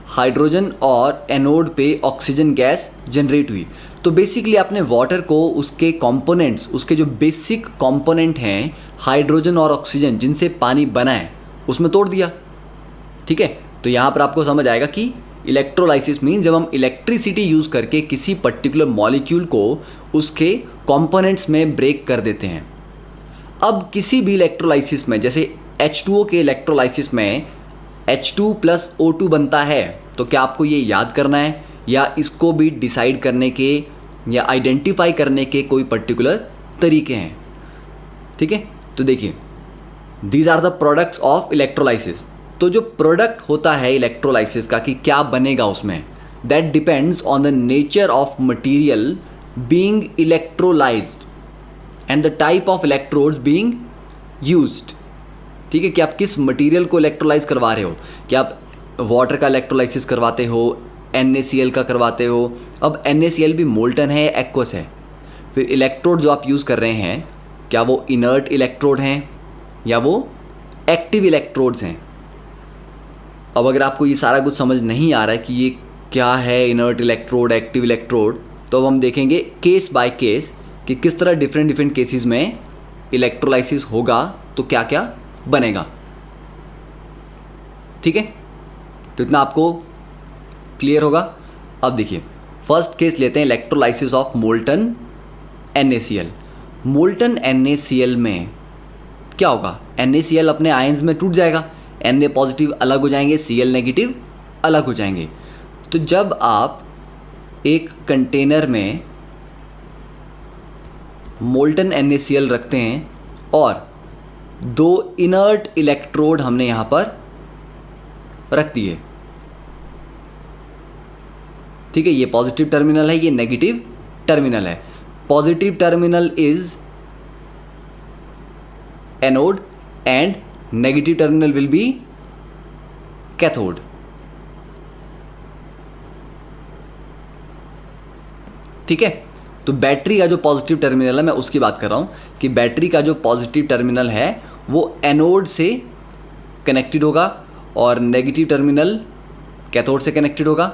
हाइड्रोजन और एनोड पे ऑक्सीजन गैस जनरेट हुई। तो बेसिकली आपने वाटर को उसके कंपोनेंट्स, उसके जो बेसिक कंपोनेंट हैं हाइड्रोजन और ऑक्सीजन जिनसे पानी बना है, उसमें तोड़ दिया, ठीक है। तो यहाँ पर आपको समझ आएगा कि इलेक्ट्रोलाइसिस मीन जब हम इलेक्ट्रिसिटी यूज़ करके किसी पर्टिकुलर मॉलिक्यूल को उसके कंपोनेंट्स में ब्रेक कर देते हैं। अब किसी भी इलेक्ट्रोलाइसिस में, जैसे H2O के इलेक्ट्रोलाइसिस में H2 प्लस O2 बनता है, तो क्या आपको ये याद करना है या इसको भी डिसाइड करने के या आइडेंटिफाई करने के कोई पर्टिकुलर तरीके हैं, ठीक है। तो देखिए these are the products of electrolysis. तो जो प्रोडक्ट होता है इलेक्ट्रोलाइसिस का कि क्या बनेगा उसमें, that depends on the nature of material being electrolysed and the type of electrodes being used, ठीक है, कि आप किस मटेरियल को इलेक्ट्रोलाइज करवा रहे हो, कि आप वाटर का इलेक्ट्रोलाइसिस करवाते हो, NaCl का करवाते हो। अब NaCl भी मोल्टन है, एक्वस है। फिर इलेक्ट्रोड जो आप यूज़ कर रहे हैं, क्या वो इनर्ट इलेक्ट्रोड हैं या वो एक्टिव इलेक्ट्रोड्स हैं। अब अगर आपको ये सारा कुछ समझ नहीं आ रहा है कि ये क्या है इनर्ट इलेक्ट्रोड, एक्टिव इलेक्ट्रोड, तो अब हम देखेंगे केस बाय केस कि किस तरह डिफरेंट केसेस में इलेक्ट्रोलाइसिस होगा तो क्या क्या बनेगा, ठीक है। तो इतना आपको क्लियर होगा। अब देखिए फर्स्ट केस लेते हैं electrolysis of molten NaCl। Molten NaCl में क्या होगा, NaCl अपने आयंस में टूट जाएगा, Na पॉजिटिव अलग हो जाएंगे, Cl नेगेटिव अलग हो जाएंगे। तो जब आप एक कंटेनर में मोल्टन NaCl रखते हैं और दो इनर्ट इलेक्ट्रोड हमने यहाँ पर रख दिए, ठीक है, ये पॉजिटिव टर्मिनल है, ये नेगेटिव टर्मिनल है। Positive terminal is anode and negative terminal will be cathode. ठीक है, तो बैटरी का जो पॉजिटिव टर्मिनल है, मैं उसकी बात कर रहा हूँ कि बैटरी का जो पॉजिटिव टर्मिनल है वो एनोड से कनेक्टेड होगा और नेगेटिव टर्मिनल कैथोड से कनेक्टेड होगा।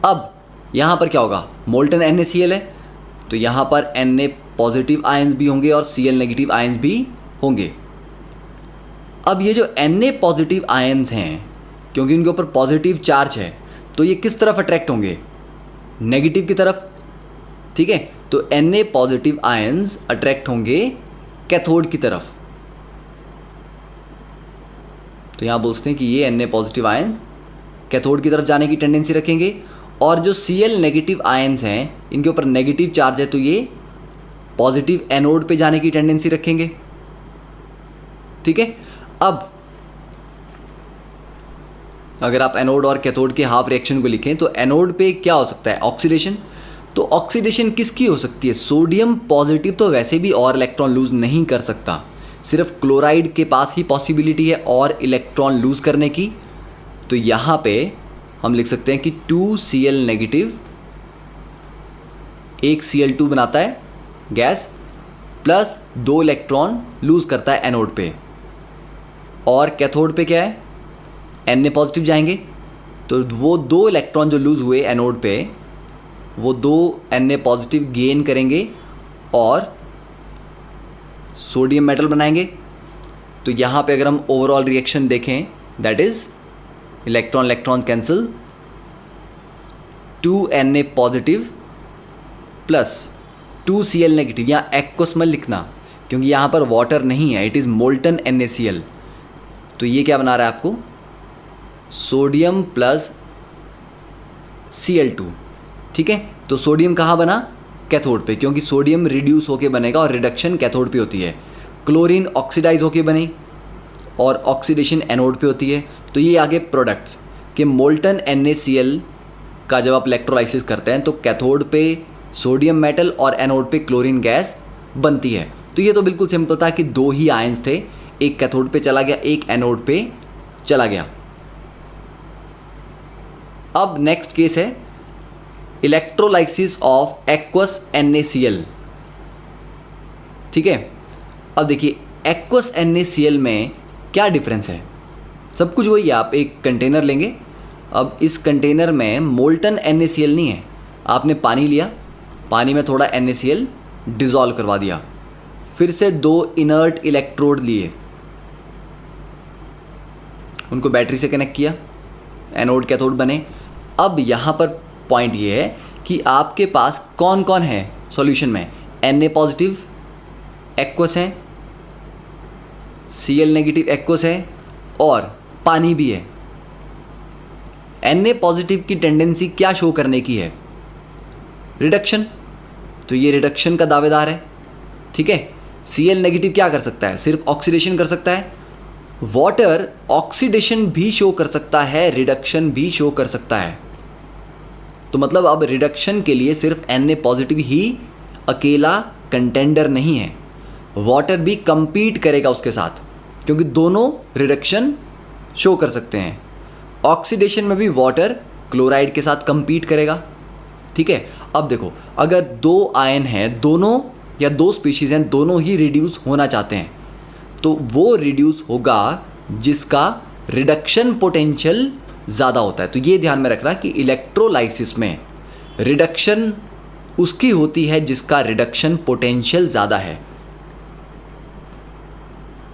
अब यहाँ पर क्या होगा, मोल्टन NaCl है तो यहाँ पर Na पॉजिटिव आयंस भी होंगे और Cl नेगेटिव आयंस भी होंगे। अब ये जो Na पॉजिटिव आयंस हैं, क्योंकि इनके ऊपर पॉजिटिव चार्ज है, तो ये किस तरफ अट्रैक्ट होंगे, नेगेटिव की तरफ। ठीक है, तो Na पॉजिटिव आयंस अट्रैक्ट होंगे कैथोड की तरफ। तो यहाँ बोलते हैं कि ये Na पॉजिटिव आयंस कैथोड की तरफ जाने की टेंडेंसी रखेंगे और जो Cl नेगेटिव आयंस हैं इनके ऊपर नेगेटिव चार्ज है तो ये पॉजिटिव एनोड पे जाने की टेंडेंसी रखेंगे। ठीक है, अब अगर आप एनोड और कैथोड के हाफ रिएक्शन को लिखें तो एनोड पे क्या हो सकता है, ऑक्सीडेशन। तो ऑक्सीडेशन किसकी हो सकती है, सोडियम पॉजिटिव तो वैसे भी और इलेक्ट्रॉन लूज नहीं कर सकता, सिर्फ क्लोराइड के पास ही पॉसिबिलिटी है और इलेक्ट्रॉन लूज करने की। तो यहाँ पे हम लिख सकते हैं कि 2Cl नेगेटिव एक Cl2 बनाता है गैस, प्लस 2 इलेक्ट्रॉन लूज करता है एनोड पे, और कैथोड पे क्या है, Na पॉजिटिव जाएंगे तो वो 2 इलेक्ट्रॉन जो लूज हुए एनोड पे वो 2 Na पॉजिटिव गेन करेंगे और सोडियम मेटल बनाएंगे। तो यहाँ पे अगर हम ओवरऑल रिएक्शन देखें, that is electron electrons cancel, 2Na positive plus 2Cl negative. यहाँ एक्वस मत लिखना क्योंकि यहाँ पर वाटर नहीं है, इट इज़ मोल्टन NaCl। तो ये क्या बना रहा है आपको, सोडियम प्लस Cl2। ठीक है, तो सोडियम कहाँ बना, कैथोड पे, क्योंकि सोडियम रिड्यूस होके बनेगा और रिडक्शन कैथोड पे होती है। क्लोरीन ऑक्सीडाइज होके बने और ऑक्सीडेशन एनोड पे होती है। तो ये आगे प्रोडक्ट्स कि मोल्टन NaCl का जब आप इलेक्ट्रोलाइसिस करते हैं तो कैथोड पे सोडियम मेटल और एनोड पे क्लोरीन गैस बनती है। तो ये तो बिल्कुल सिंपल था कि 2 ही आयंस थे, एक कैथोड पे चला गया, एक एनोड पे चला गया। अब नेक्स्ट केस है इलेक्ट्रोलाइसिस ऑफ एक्वस NaCl। ठीक है, अब देखिए एक्वस NaCl में क्या डिफरेंस है, सब कुछ वही है। आप एक कंटेनर लेंगे, अब इस कंटेनर में मोल्टन NaCl नहीं है, आपने पानी लिया, पानी में थोड़ा NaCl डिज़ोल्व करवा दिया, फिर से 2 इनर्ट इलेक्ट्रोड लिए, उनको बैटरी से कनेक्ट किया, एनोड कैथोड बने। अब यहाँ पर पॉइंट ये है कि आपके पास कौन कौन है सॉल्यूशन में, Na पॉजिटिव एक्वस है, Cl नेगेटिव एक्वस है और पानी भी है। Na पॉजिटिव की टेंडेंसी क्या शो करने की है, रिडक्शन, तो ये रिडक्शन का दावेदार है। ठीक है, Cl नेगेटिव क्या कर सकता है, सिर्फ ऑक्सीडेशन कर सकता है। वाटर ऑक्सीडेशन भी शो कर सकता है, रिडक्शन भी शो कर सकता है। तो मतलब अब रिडक्शन के लिए सिर्फ Na पॉजिटिव ही अकेला कंटेंडर नहीं है, वाटर भी compete करेगा उसके साथ, क्योंकि दोनों रिडक्शन शो कर सकते हैं। ऑक्सीडेशन में भी वाटर क्लोराइड के साथ compete करेगा। ठीक है, अब देखो अगर 2 आयन हैं, दोनों या 2 स्पीशीज़ हैं, दोनों ही रिड्यूस होना चाहते हैं, तो वो रिड्यूस होगा जिसका रिडक्शन पोटेंशियल ज़्यादा होता है। तो ये ध्यान में रखना कि इलेक्ट्रोलाइसिस में रिडक्शन उसकी होती है जिसका रिडक्शन पोटेंशियल ज़्यादा है।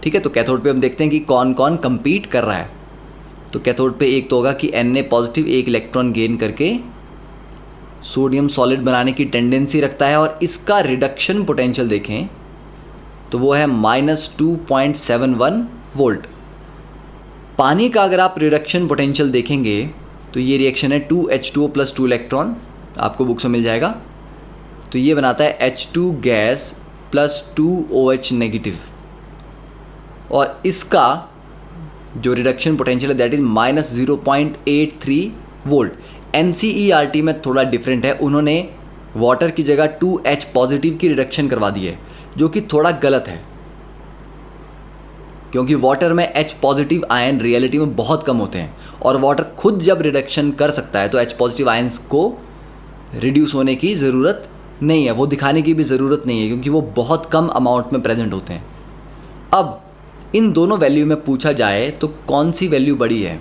ठीक है, तो कैथोड पे हम देखते हैं कि कौन कौन compete कर रहा है। तो कैथोड पे एक तो होगा कि Na पॉजिटिव एक इलेक्ट्रॉन गेन करके सोडियम सॉलिड बनाने की टेंडेंसी रखता है और इसका रिडक्शन पोटेंशियल देखें तो वो है -2.71 वोल्ट। पानी का अगर आप रिडक्शन पोटेंशियल देखेंगे तो ये रिएक्शन है 2H2O + 2 इलेक्ट्रॉन, आपको बुक्स में मिल जाएगा। तो ये बनाता है H2 गैस + 2OH नेगेटिव, और इसका जो रिडक्शन पोटेंशियल है दैट इज़ -0.83 वोल्ट। NCERT में थोड़ा डिफरेंट है, उन्होंने वाटर की जगह 2H पॉजिटिव की रिडक्शन करवा दी है, जो कि थोड़ा गलत है, क्योंकि वाटर में H पॉजिटिव आयन रियलिटी में बहुत कम होते हैं, और वाटर खुद जब रिडक्शन कर सकता है तो H पॉजिटिव आयंस को रिड्यूस होने की ज़रूरत नहीं है, वो दिखाने की भी ज़रूरत नहीं है, क्योंकि वो बहुत कम अमाउंट में प्रेजेंट होते हैं। अब इन दोनों वैल्यू में पूछा जाए तो कौन सी वैल्यू बड़ी है?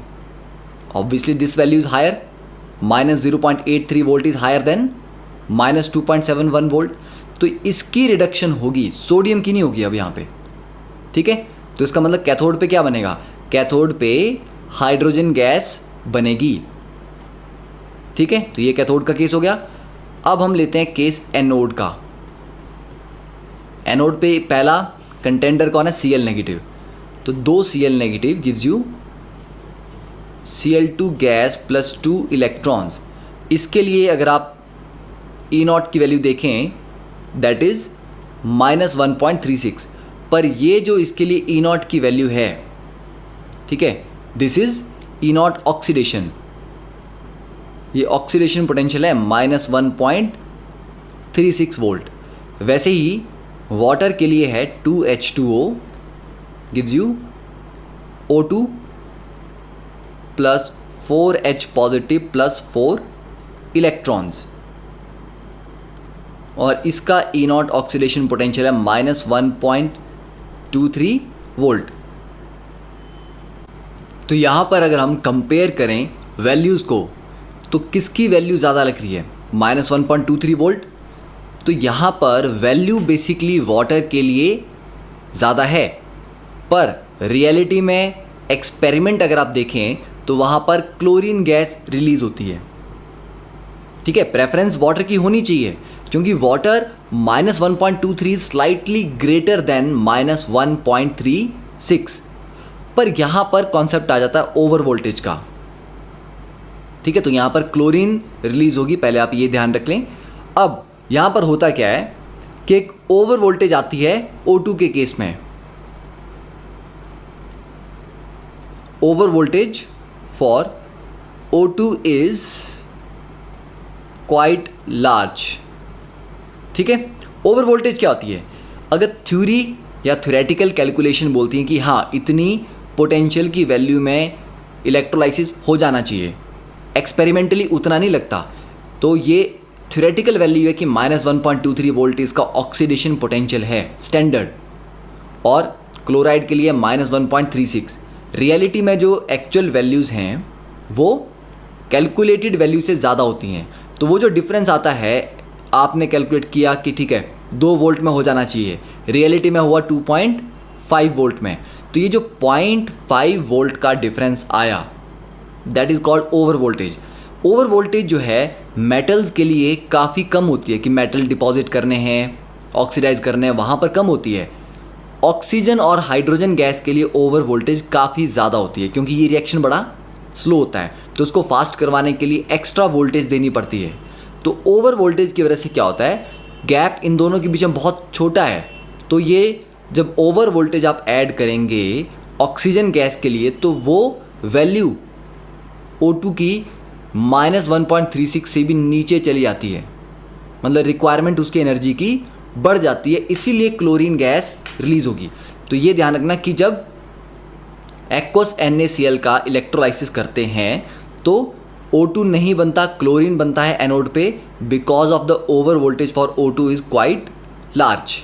Obviously this value is higher, -0.83 volt is higher than -2.71 volt. तो इसकी रिडक्शन होगी, सोडियम की नहीं होगी अब यहाँ पे, ठीक है। तो इसका मतलब कैथोड पे क्या बनेगा? कैथोड पे हाइड्रोजन गैस बनेगी, ठीक है। तो ये कैथोड का केस हो गया। अब हम लेते हैं केस एनोड का। एनोड पे पहला कंटेंडर कौन है? Cl negative. तो 2 Cl negative gives you Cl2 gas + 2 electrons. इसके लिए अगर आप E0 की वैल्यू देखें दैट इज़ -1.36, पर ये जो इसके लिए E0 की वैल्यू है, ठीक है, दिस इज़ E0 ऑक्सीडेशन, ये ऑक्सीडेशन पोटेंशियल है -1.36 वोल्ट। वैसे ही वाटर के लिए है 2H2O gives you O2 + 4H positive + 4 electrons, और इसका E0 ऑक्सीडेशन पोटेंशियल है -1.23 वोल्ट। तो यहाँ पर अगर हम कंपेयर करें वैल्यूज़ को तो किसकी वैल्यू ज़्यादा लग रही है? -1.23 वोल्ट। तो यहाँ पर वैल्यू बेसिकली वाटर के लिए ज़्यादा है, पर रियलिटी में एक्सपेरिमेंट अगर आप देखें तो वहाँ पर क्लोरीन गैस रिलीज़ होती है, ठीक है। प्रेफरेंस वाटर की होनी चाहिए, क्योंकि वाटर -1.23 स्लाइटली ग्रेटर देन -1.36, पर यहाँ पर कॉन्सेप्ट आ जाता है ओवर वोल्टेज का, ठीक है। तो यहाँ पर क्लोरीन रिलीज होगी, पहले आप ये ध्यान रख लें। अब यहाँ पर होता क्या है कि एक ओवर वोल्टेज आती है O2 के केस में। Over voltage for O2 is quite large, ठीक है। ओवर वोल्टेज क्या होती है? अगर थ्योरी या थ्योरेटिकल कैलकुलेशन बोलती है कि हाँ इतनी पोटेंशियल की वैल्यू में इलेक्ट्रोलाइसिस हो जाना चाहिए, एक्सपेरिमेंटली उतना नहीं लगता, तो ये थ्योरेटिकल वैल्यू है कि -1.23 वोल्ट इसका ऑक्सीडेशन पोटेंशियल है स्टैंडर्ड, और क्लोराइड के लिए -1.36। रियलिटी में जो एक्चुअल वैल्यूज़ हैं वो कैलकुलेटेड वैल्यू से ज़्यादा होती हैं। तो वो जो डिफरेंस आता है, आपने कैलकुलेट किया कि ठीक है 2 वोल्ट में हो जाना चाहिए, रियलिटी में हुआ 2.5 वोल्ट में, तो ये जो 0.5 वोल्ट का डिफरेंस आया that is called over voltage. Over voltage जो है मेटल्स के लिए काफ़ी कम होती है, कि मेटल डिपॉजिट करने हैं, ऑक्सीडाइज करने हैं, वहाँ पर कम होती है। ऑक्सीजन और हाइड्रोजन गैस के लिए ओवर वोल्टेज काफ़ी ज़्यादा होती है, क्योंकि ये रिएक्शन बड़ा स्लो होता है, तो उसको फास्ट करवाने के लिए एक्स्ट्रा वोल्टेज देनी पड़ती है। तो ओवर वोल्टेज की वजह से क्या होता है, गैप इन दोनों के बीच में बहुत छोटा है, तो ये जब ओवर वोल्टेज आप ऐड करेंगे ऑक्सीजन गैस के लिए तो वो वैल्यू O2 की -1.36 से भी नीचे चली जाती है, मतलब रिक्वायरमेंट उसकी एनर्जी की बढ़ जाती है, इसीलिए क्लोरीन गैस रिलीज होगी। तो ये ध्यान रखना कि जब एक्वस NaCl का इलेक्ट्रोलाइसिस करते हैं तो O2 नहीं बनता, क्लोरीन बनता है एनोड पे, because of the over voltage for O2 is quite large,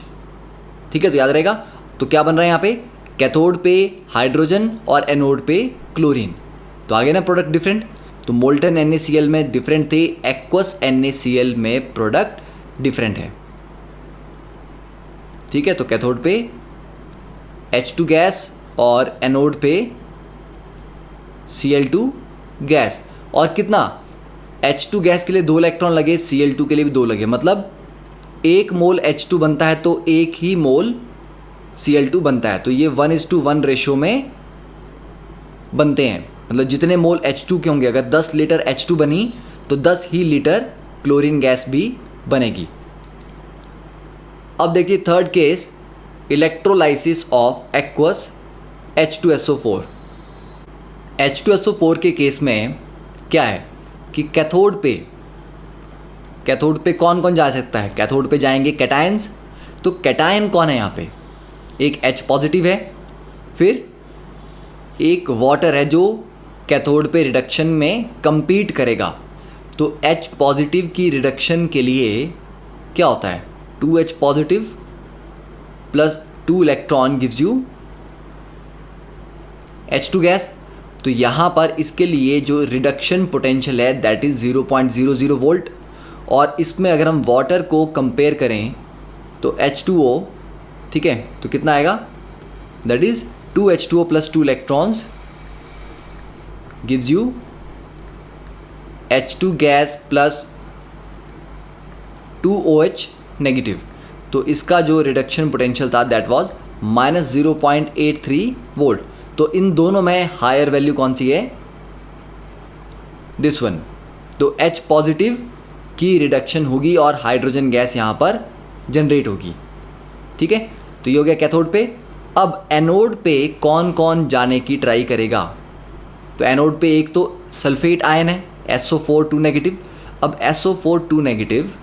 ठीक है। तो याद रहेगा। तो क्या बन रहा है यहाँ पे, कैथोड पे हाइड्रोजन और एनोड पे क्लोरीन। तो आगे ना प्रोडक्ट डिफरेंट, तो मोल्टन NaCl में डिफरेंट थे, एक्वस NaCl में प्रोडक्ट डिफरेंट है, ठीक है। तो कैथोड पे H2 गैस और एनोड पे Cl2 गैस, और कितना, H2 गैस के लिए 2 इलेक्ट्रॉन लगे, Cl2 के लिए भी 2 लगे, मतलब 1 मोल H2 बनता है तो 1 ही मोल Cl2 बनता है। तो ये 1:1 रेशो में बनते हैं, मतलब जितने मोल H2 के होंगे, अगर 10 लीटर H2 बनी तो 10 ही लीटर क्लोरीन गैस भी बनेगी। अब देखिए third case, electrolysis of aqueous H2SO4। H2SO4 के केस में क्या है कि कैथोड पे कौन कौन जा सकता है? कैथोड पे जाएंगे कैटायंस। तो कैटायन कौन है यहाँ पे? एक H पॉजिटिव है, फिर एक वाटर है जो कैथोड पे रिडक्शन में compete करेगा। तो H पॉजिटिव की रिडक्शन के लिए क्या होता है? 2H positive plus 2 electron gives you H2 gas. तो यहाँ पर इसके लिए जो रिडक्शन पोटेंशियल है दैट इज़ 0.00 वोल्ट। और इसमें अगर हम वाटर को कंपेयर करें तो H2O, ठीक है, तो कितना आएगा? That is 2H2O plus 2 electrons gives you H2 gas plus 2OH negative. तो इसका जो रिडक्शन पोटेंशियल था दैट वाज -0.83 वोल्ट। तो इन दोनों में हायर वैल्यू कौन सी है? This one. तो H पॉजिटिव की रिडक्शन होगी और हाइड्रोजन गैस यहाँ पर जनरेट होगी, ठीक है। तो ये हो गया कैथोड पे। अब एनोड पे कौन कौन जाने की ट्राई करेगा? तो एनोड पे एक तो सल्फेट आयन है SO4 2 नेगेटिव। अब SO4 2 नेगेटिव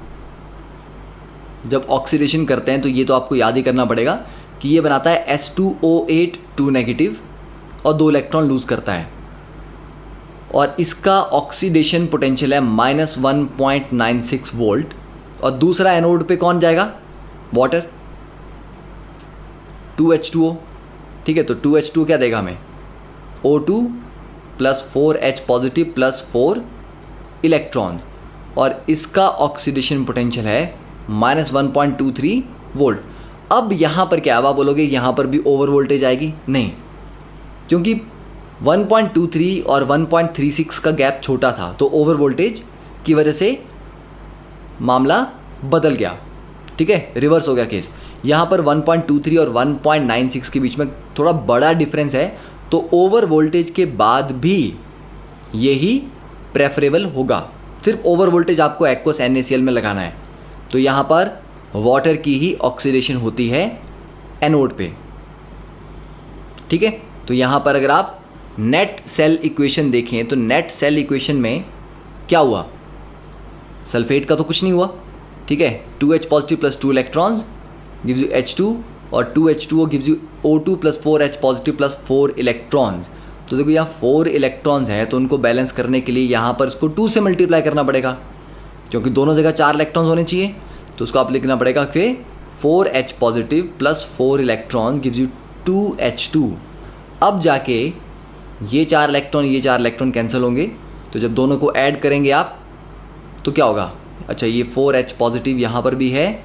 जब ऑक्सीडेशन करते हैं तो ये तो आपको याद ही करना पड़ेगा कि ये बनाता है S2O8 2 नेगेटिव और 2 इलेक्ट्रॉन लूज़ करता है। और इसका ऑक्सीडेशन पोटेंशियल है -1.96 वोल्ट। और दूसरा एनोड पे कौन जाएगा? वाटर 2H2O, ठीक है। तो 2H2O क्या देगा हमें? O2 plus 4H positive plus 4 electron. और इसका ऑक्सीडेशन पोटेंशियल है -1.23 वोल्ट। अब यहाँ पर क्या आप बोलोगे यहाँ पर भी ओवर वोल्टेज आएगी? नहीं, क्योंकि 1.23 और 1.36 का गैप छोटा था तो ओवर वोल्टेज की वजह से मामला बदल गया, ठीक है, रिवर्स हो गया केस। यहाँ पर 1.23 और 1.96 के बीच में थोड़ा बड़ा डिफरेंस है, तो ओवर वोल्टेज के बाद भी यही प्रेफरेबल होगा। सिर्फ ओवर वोल्टेज आपको एक्वस NaCl में लगाना है। तो यहाँ पर वाटर की ही ऑक्सीडेशन होती है एनोड पे, ठीक है। तो यहाँ पर अगर आप नेट सेल इक्वेशन देखें तो नेट सेल इक्वेशन में क्या हुआ? सल्फेट का तो कुछ नहीं हुआ, ठीक है। 2H positive plus 2 electrons gives you H2 और 2H2O gives you O2 plus 4H positive plus 4 electrons. तो देखो यहाँ 4 इलेक्ट्रॉन्स हैं तो उनको बैलेंस करने के लिए यहाँ पर इसको 2 से मल्टीप्लाई करना पड़ेगा, क्योंकि दोनों जगह 4 इलेक्ट्रॉन्स होने चाहिए। तो उसको आप लिखना पड़ेगा कि 4H positive plus 4 electron gives you 2H2। अब जाके ये 4 इलेक्ट्रॉन कैंसिल होंगे, तो जब दोनों को ऐड करेंगे आप तो क्या होगा? अच्छा, ये 4H पॉजिटिव यहाँ पर भी है,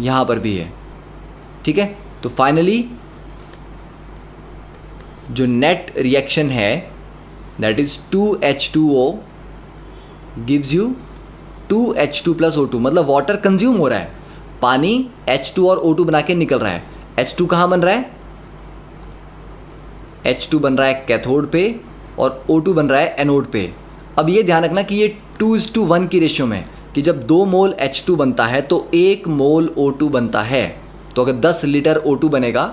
यहाँ पर भी है, ठीक है। तो फाइनली जो नेट रिएक्शन है that is 2H2O gives you 2H2 plus O2। मतलब वाटर कंज्यूम हो रहा है, पानी H2 और O2 बना के निकल रहा है। H2 कहाँ बन रहा है? H2 बन रहा है कैथोड पे और O2 बन रहा है एनोड पे। अब ये ध्यान रखना कि ये 2:1 की रेशियो में, कि जब 2 मोल H2 बनता है तो 1 मोल O2 बनता है। तो अगर 10 लीटर O2 बनेगा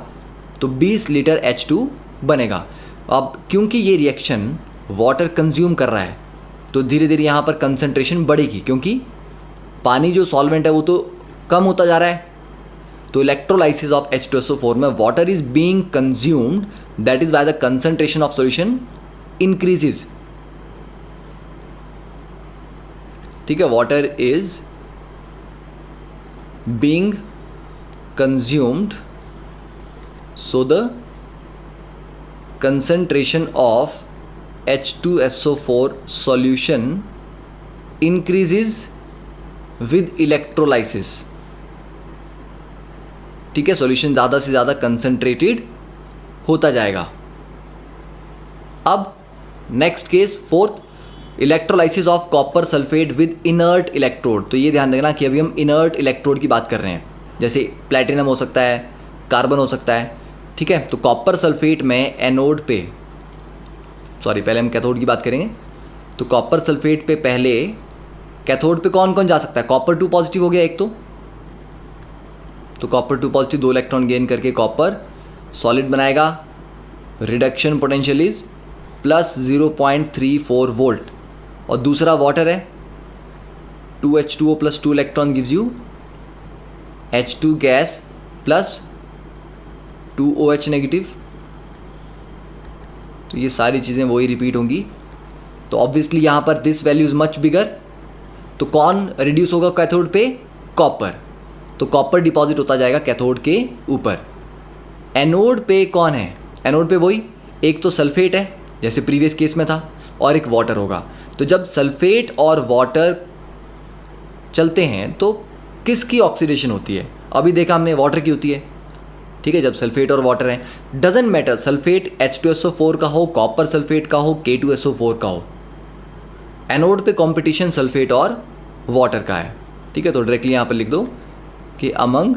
तो 20 लीटर H2 बनेगा। अब क्योंकि ये रिएक्शन वाटर कंज्यूम कर रहा है तो धीरे धीरे यहाँ पर कंसंट्रेशन बढ़ेगी, क्योंकि पानी जो सॉल्वेंट है वो तो कम होता जा रहा है। तो इलेक्ट्रोलाइसिस ऑफ H2SO4 में water is being consumed, that is by the concentration of solution increases, ठीक है। Water is being consumed so the concentration of H2SO4 solution increases with electrolysis, ठीक है। सॉल्यूशन ज़्यादा से ज़्यादा कंसंट्रेटेड होता जाएगा। अब next case fourth, electrolysis of copper sulphate with inert electrode. तो ये ध्यान रखना कि अभी हम इनर्ट इलेक्ट्रोड की बात कर रहे हैं, जैसे प्लेटिनम हो सकता है, कार्बन हो सकता है, ठीक है। तो कॉपर सल्फेट में एनोड पे सॉरी पहले हम कैथोड की बात करेंगे। तो कॉपर सल्फेट पे पहले कैथोड पे कौन कौन जा सकता है? कॉपर 2 पॉजिटिव हो गया एक तो कॉपर 2 पॉजिटिव 2 इलेक्ट्रॉन गेन करके कॉपर सॉलिड बनाएगा। Reduction potential is plus 0.34 volt. और दूसरा वाटर है, 2H2O plus 2 electron gives you H2 gas plus 2OH negative. तो ये सारी चीज़ें वही रिपीट होंगी। तो ऑब्वियसली यहाँ पर this value is much bigger. तो कौन रिड्यूस होगा कैथोड पे? कॉपर। तो कॉपर डिपॉजिट होता जाएगा कैथोड के ऊपर। एनोड पे कौन है? एनोड पे वही, एक तो सल्फेट है जैसे प्रीवियस केस में था, और एक वाटर होगा। तो जब सल्फेट और वाटर चलते हैं तो किसकी ऑक्सीडेशन होती है? अभी देखा हमने वाटर की होती है, ठीक है, जब सल्फेट और वाटर है। डजेंट मैटर सल्फेट H2SO4 का हो, कॉपर सल्फेट का हो, K2SO4 का हो, एनोड पे कंपटीशन सल्फेट और वाटर का है, ठीक है। तो डायरेक्टली यहाँ पर लिख दो कि among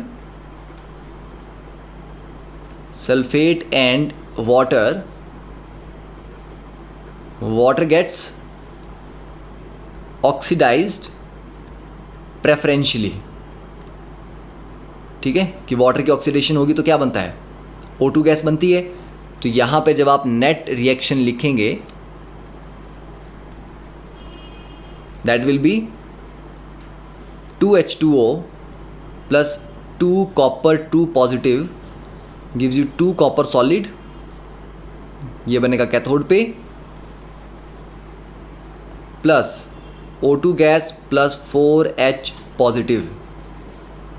sulphate and water, water gets oxidised preferentially, ठीक है, कि वाटर की ऑक्सीडेशन होगी तो क्या बनता है? O2 गैस बनती है। तो यहां पे जब आप नेट रिएक्शन लिखेंगे that will B 2H2O plus 2 copper 2 positive gives you 2 copper solid, ये बनेगा कैथोड पे, plus O2 gas plus 4H positive,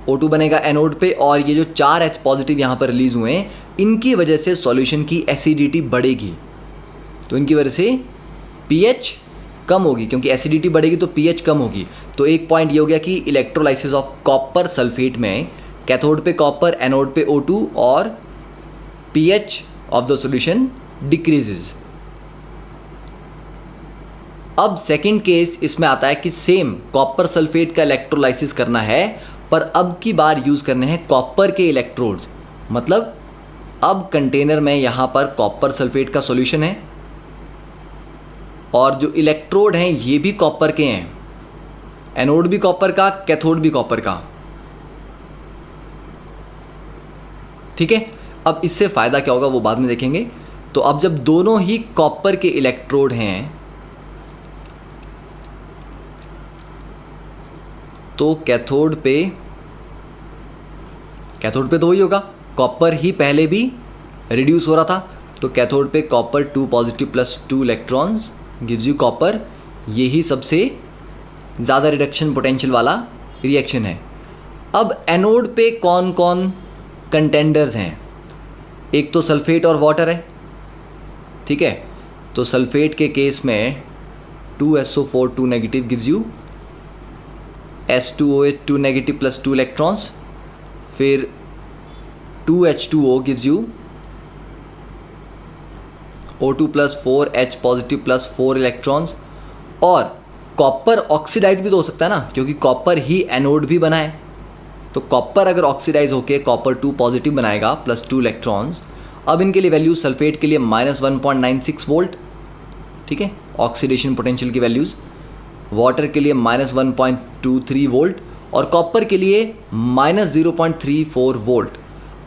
O2 बनेगा एनोड पे। और ये जो 4H पॉजिटिव यहाँ पर रिलीज हुए हैं, इनकी वजह से सॉल्यूशन की एसिडिटी बढ़ेगी। तो इनकी वजह से pH कम होगी, क्योंकि एसिडिटी बढ़ेगी तो pH कम होगी। तो एक पॉइंट ये हो गया कि इलेक्ट्रोलाइसिस ऑफ कॉपर सल्फेट में कैथोड पे कॉपर, एनोड पे O2, और pH of the solution decreases. अब सेकंड केस इसमें आता है कि सेम कॉपर सल्फेट का इलेक्ट्रोलाइसिस करना है, पर अब की बार यूज़ करने हैं कॉपर के इलेक्ट्रोड्स। मतलब अब कंटेनर में यहाँ पर कॉपर सल्फेट का सॉल्यूशन है, और जो इलेक्ट्रोड हैं ये भी कॉपर के हैं, एनोड भी कॉपर का, कैथोड भी कॉपर का, ठीक है। अब इससे फ़ायदा क्या होगा वो बाद में देखेंगे। तो अब जब दोनों ही कॉपर के इलेक्ट्रोड हैं तो कैथोड पे तो वही होगा, कॉपर ही पहले भी रिड्यूस हो रहा था। तो कैथोड पे copper 2 positive plus 2 electrons gives you copper. यही सबसे ज़्यादा रिडक्शन पोटेंशियल वाला रिएक्शन है। अब एनोड पे कौन कौन कंटेंडर्स हैं? एक तो सल्फेट और वाटर है, ठीक है। तो सल्फेट के केस में 2SO4 2 negative gives you H2OH 2 negative plus 2 electrons, फिर 2H2O gives you O2 plus 4H positive plus 4 electrons. और कॉपर ऑक्सीडाइज भी तो हो सकता है ना, क्योंकि कॉपर ही एनोड भी बना है। तो कॉपर अगर ऑक्सीडाइज होके कॉपर 2 पॉजिटिव बनाएगा प्लस 2 इलेक्ट्रॉन्स। अब इनके लिए वैल्यूज सल्फेट के लिए -1.96 वोल्ट, ठीक है, ऑक्सीडेशन पोटेंशियल की वैल्यूज़, वाटर के लिए -1.23 वोल्ट, और कॉपर के लिए -0.34 वोल्ट।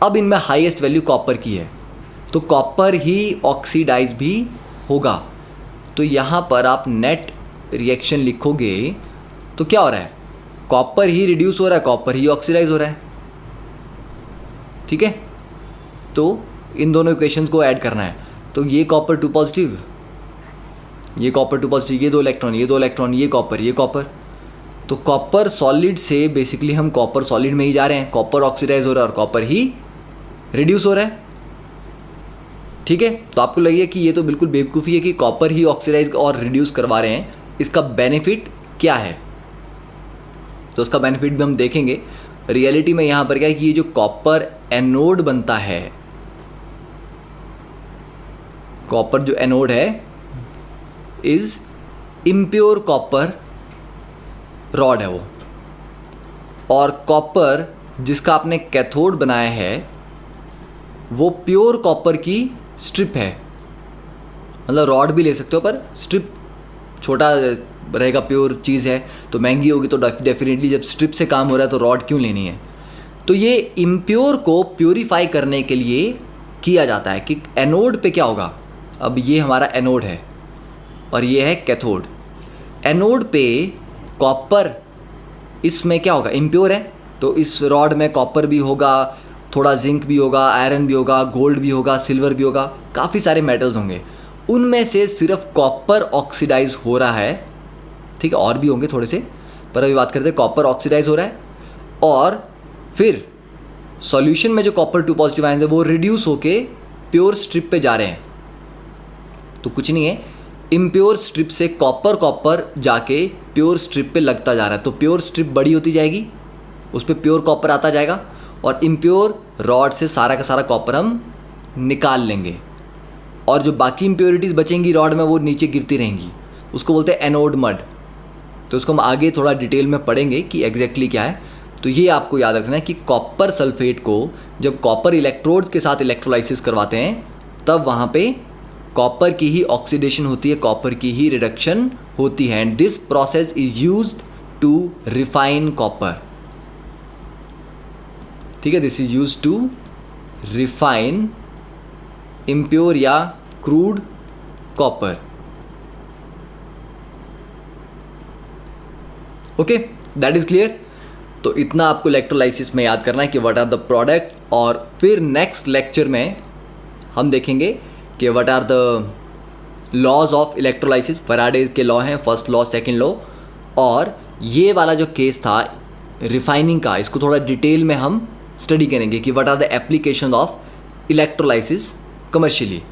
अब इनमें हाईएस्ट वैल्यू कॉपर की है, तो कॉपर ही ऑक्सीडाइज भी होगा। तो यहाँ पर आप नेट रिएक्शन लिखोगे तो क्या हो रहा है? कॉपर ही रिड्यूस हो रहा है, कॉपर ही ऑक्सीडाइज हो रहा है, ठीक है। तो इन दोनों इक्वेशंस को ऐड करना है। तो ये कॉपर 2 पॉजिटिव, ये कॉपर 2 पॉजिटिव, ये 2 इलेक्ट्रॉन, ये 2 इलेक्ट्रॉन, ये कॉपर, ये कॉपर। तो कॉपर सॉलिड से बेसिकली हम कॉपर सॉलिड में ही जा रहे हैं, कॉपर ऑक्सीडाइज हो रहा है और कॉपर ही रिड्यूस हो रहा है, ठीक है। तो आपको लगेगा कि ये तो बिल्कुल बेवकूफ़ी है कि कॉपर ही ऑक्सीडाइज और रिड्यूस करवा रहे हैं, इसका बेनिफिट क्या है? तो उसका बेनिफिट भी हम देखेंगे। रियलिटी में यहाँ पर क्या है कि ये जो कॉपर एनोड बनता है, कॉपर जो एनोड है इज इम्प्योर कॉपर रॉड है वो, और कॉपर जिसका आपने कैथोड बनाया है वो प्योर कॉपर की स्ट्रिप है। मतलब रॉड भी ले सकते हो, पर स्ट्रिप छोटा रहेगा, प्योर चीज़ है तो महंगी होगी, तो डेफिनेटली जब स्ट्रिप से काम हो रहा है तो रॉड क्यों लेनी है। तो ये इम्प्योर को प्योरीफाई करने के लिए किया जाता है कि एनोड पे क्या होगा। अब ये हमारा एनोड है और ये है कैथोड। एनोड पे कॉपर, इसमें क्या होगा, इम्प्योर है तो इस रॉड में कॉपर भी होगा, थोड़ा जिंक भी होगा, आयरन भी होगा, गोल्ड भी होगा, सिल्वर भी होगा, काफ़ी सारे मेटल्स होंगे। उनमें से सिर्फ कॉपर ऑक्सीडाइज हो रहा है, ठीक है, और भी होंगे थोड़े से, पर अभी बात करते हैं कॉपर ऑक्सीडाइज हो रहा है। और फिर सॉल्यूशन में जो कॉपर 2 पॉजिटिव आयंस है वो रिड्यूस होके प्योर स्ट्रिप पे जा रहे हैं। तो कुछ नहीं है, इम्प्योर स्ट्रिप से कॉपर जाके प्योर स्ट्रिप पे लगता जा रहा है, तो प्योर स्ट्रिप बड़ी होती जाएगी, उस पर प्योर कॉपर आता जाएगा, और इम्प्योर रॉड से सारा का सारा कॉपर हम निकाल लेंगे, और जो बाकी इम्प्योरिटीज़ बचेंगी रॉड में वो नीचे गिरती रहेंगी। उसको बोलते हैं एनोड मड। तो उसको हम आगे थोड़ा डिटेल में पढ़ेंगे कि एग्जैक्टली क्या है। तो ये आपको याद रखना है कि कॉपर सल्फेट को जब कॉपर इलेक्ट्रोड्स के साथ इलेक्ट्रोलाइसिस करवाते हैं तब वहाँ पे कॉपर की ही ऑक्सीडेशन होती है, कॉपर की ही रिडक्शन होती है, and this process is used to refine copper. ठीक है, this is used to refine impure या crude copper. Okay, that is clear. तो इतना आपको इलेक्ट्रोलाइसिस में याद करना है कि व्हाट आर द प्रोडक्ट, और फिर नेक्स्ट लेक्चर में हम देखेंगे कि what are the laws of electrolysis. Faraday के लॉ हैं, फर्स्ट लॉ, सेकंड लॉ, और ये वाला जो केस था रिफाइनिंग का, इसको थोड़ा डिटेल में हम स्टडी करेंगे कि what are the application of electrolysis commercially.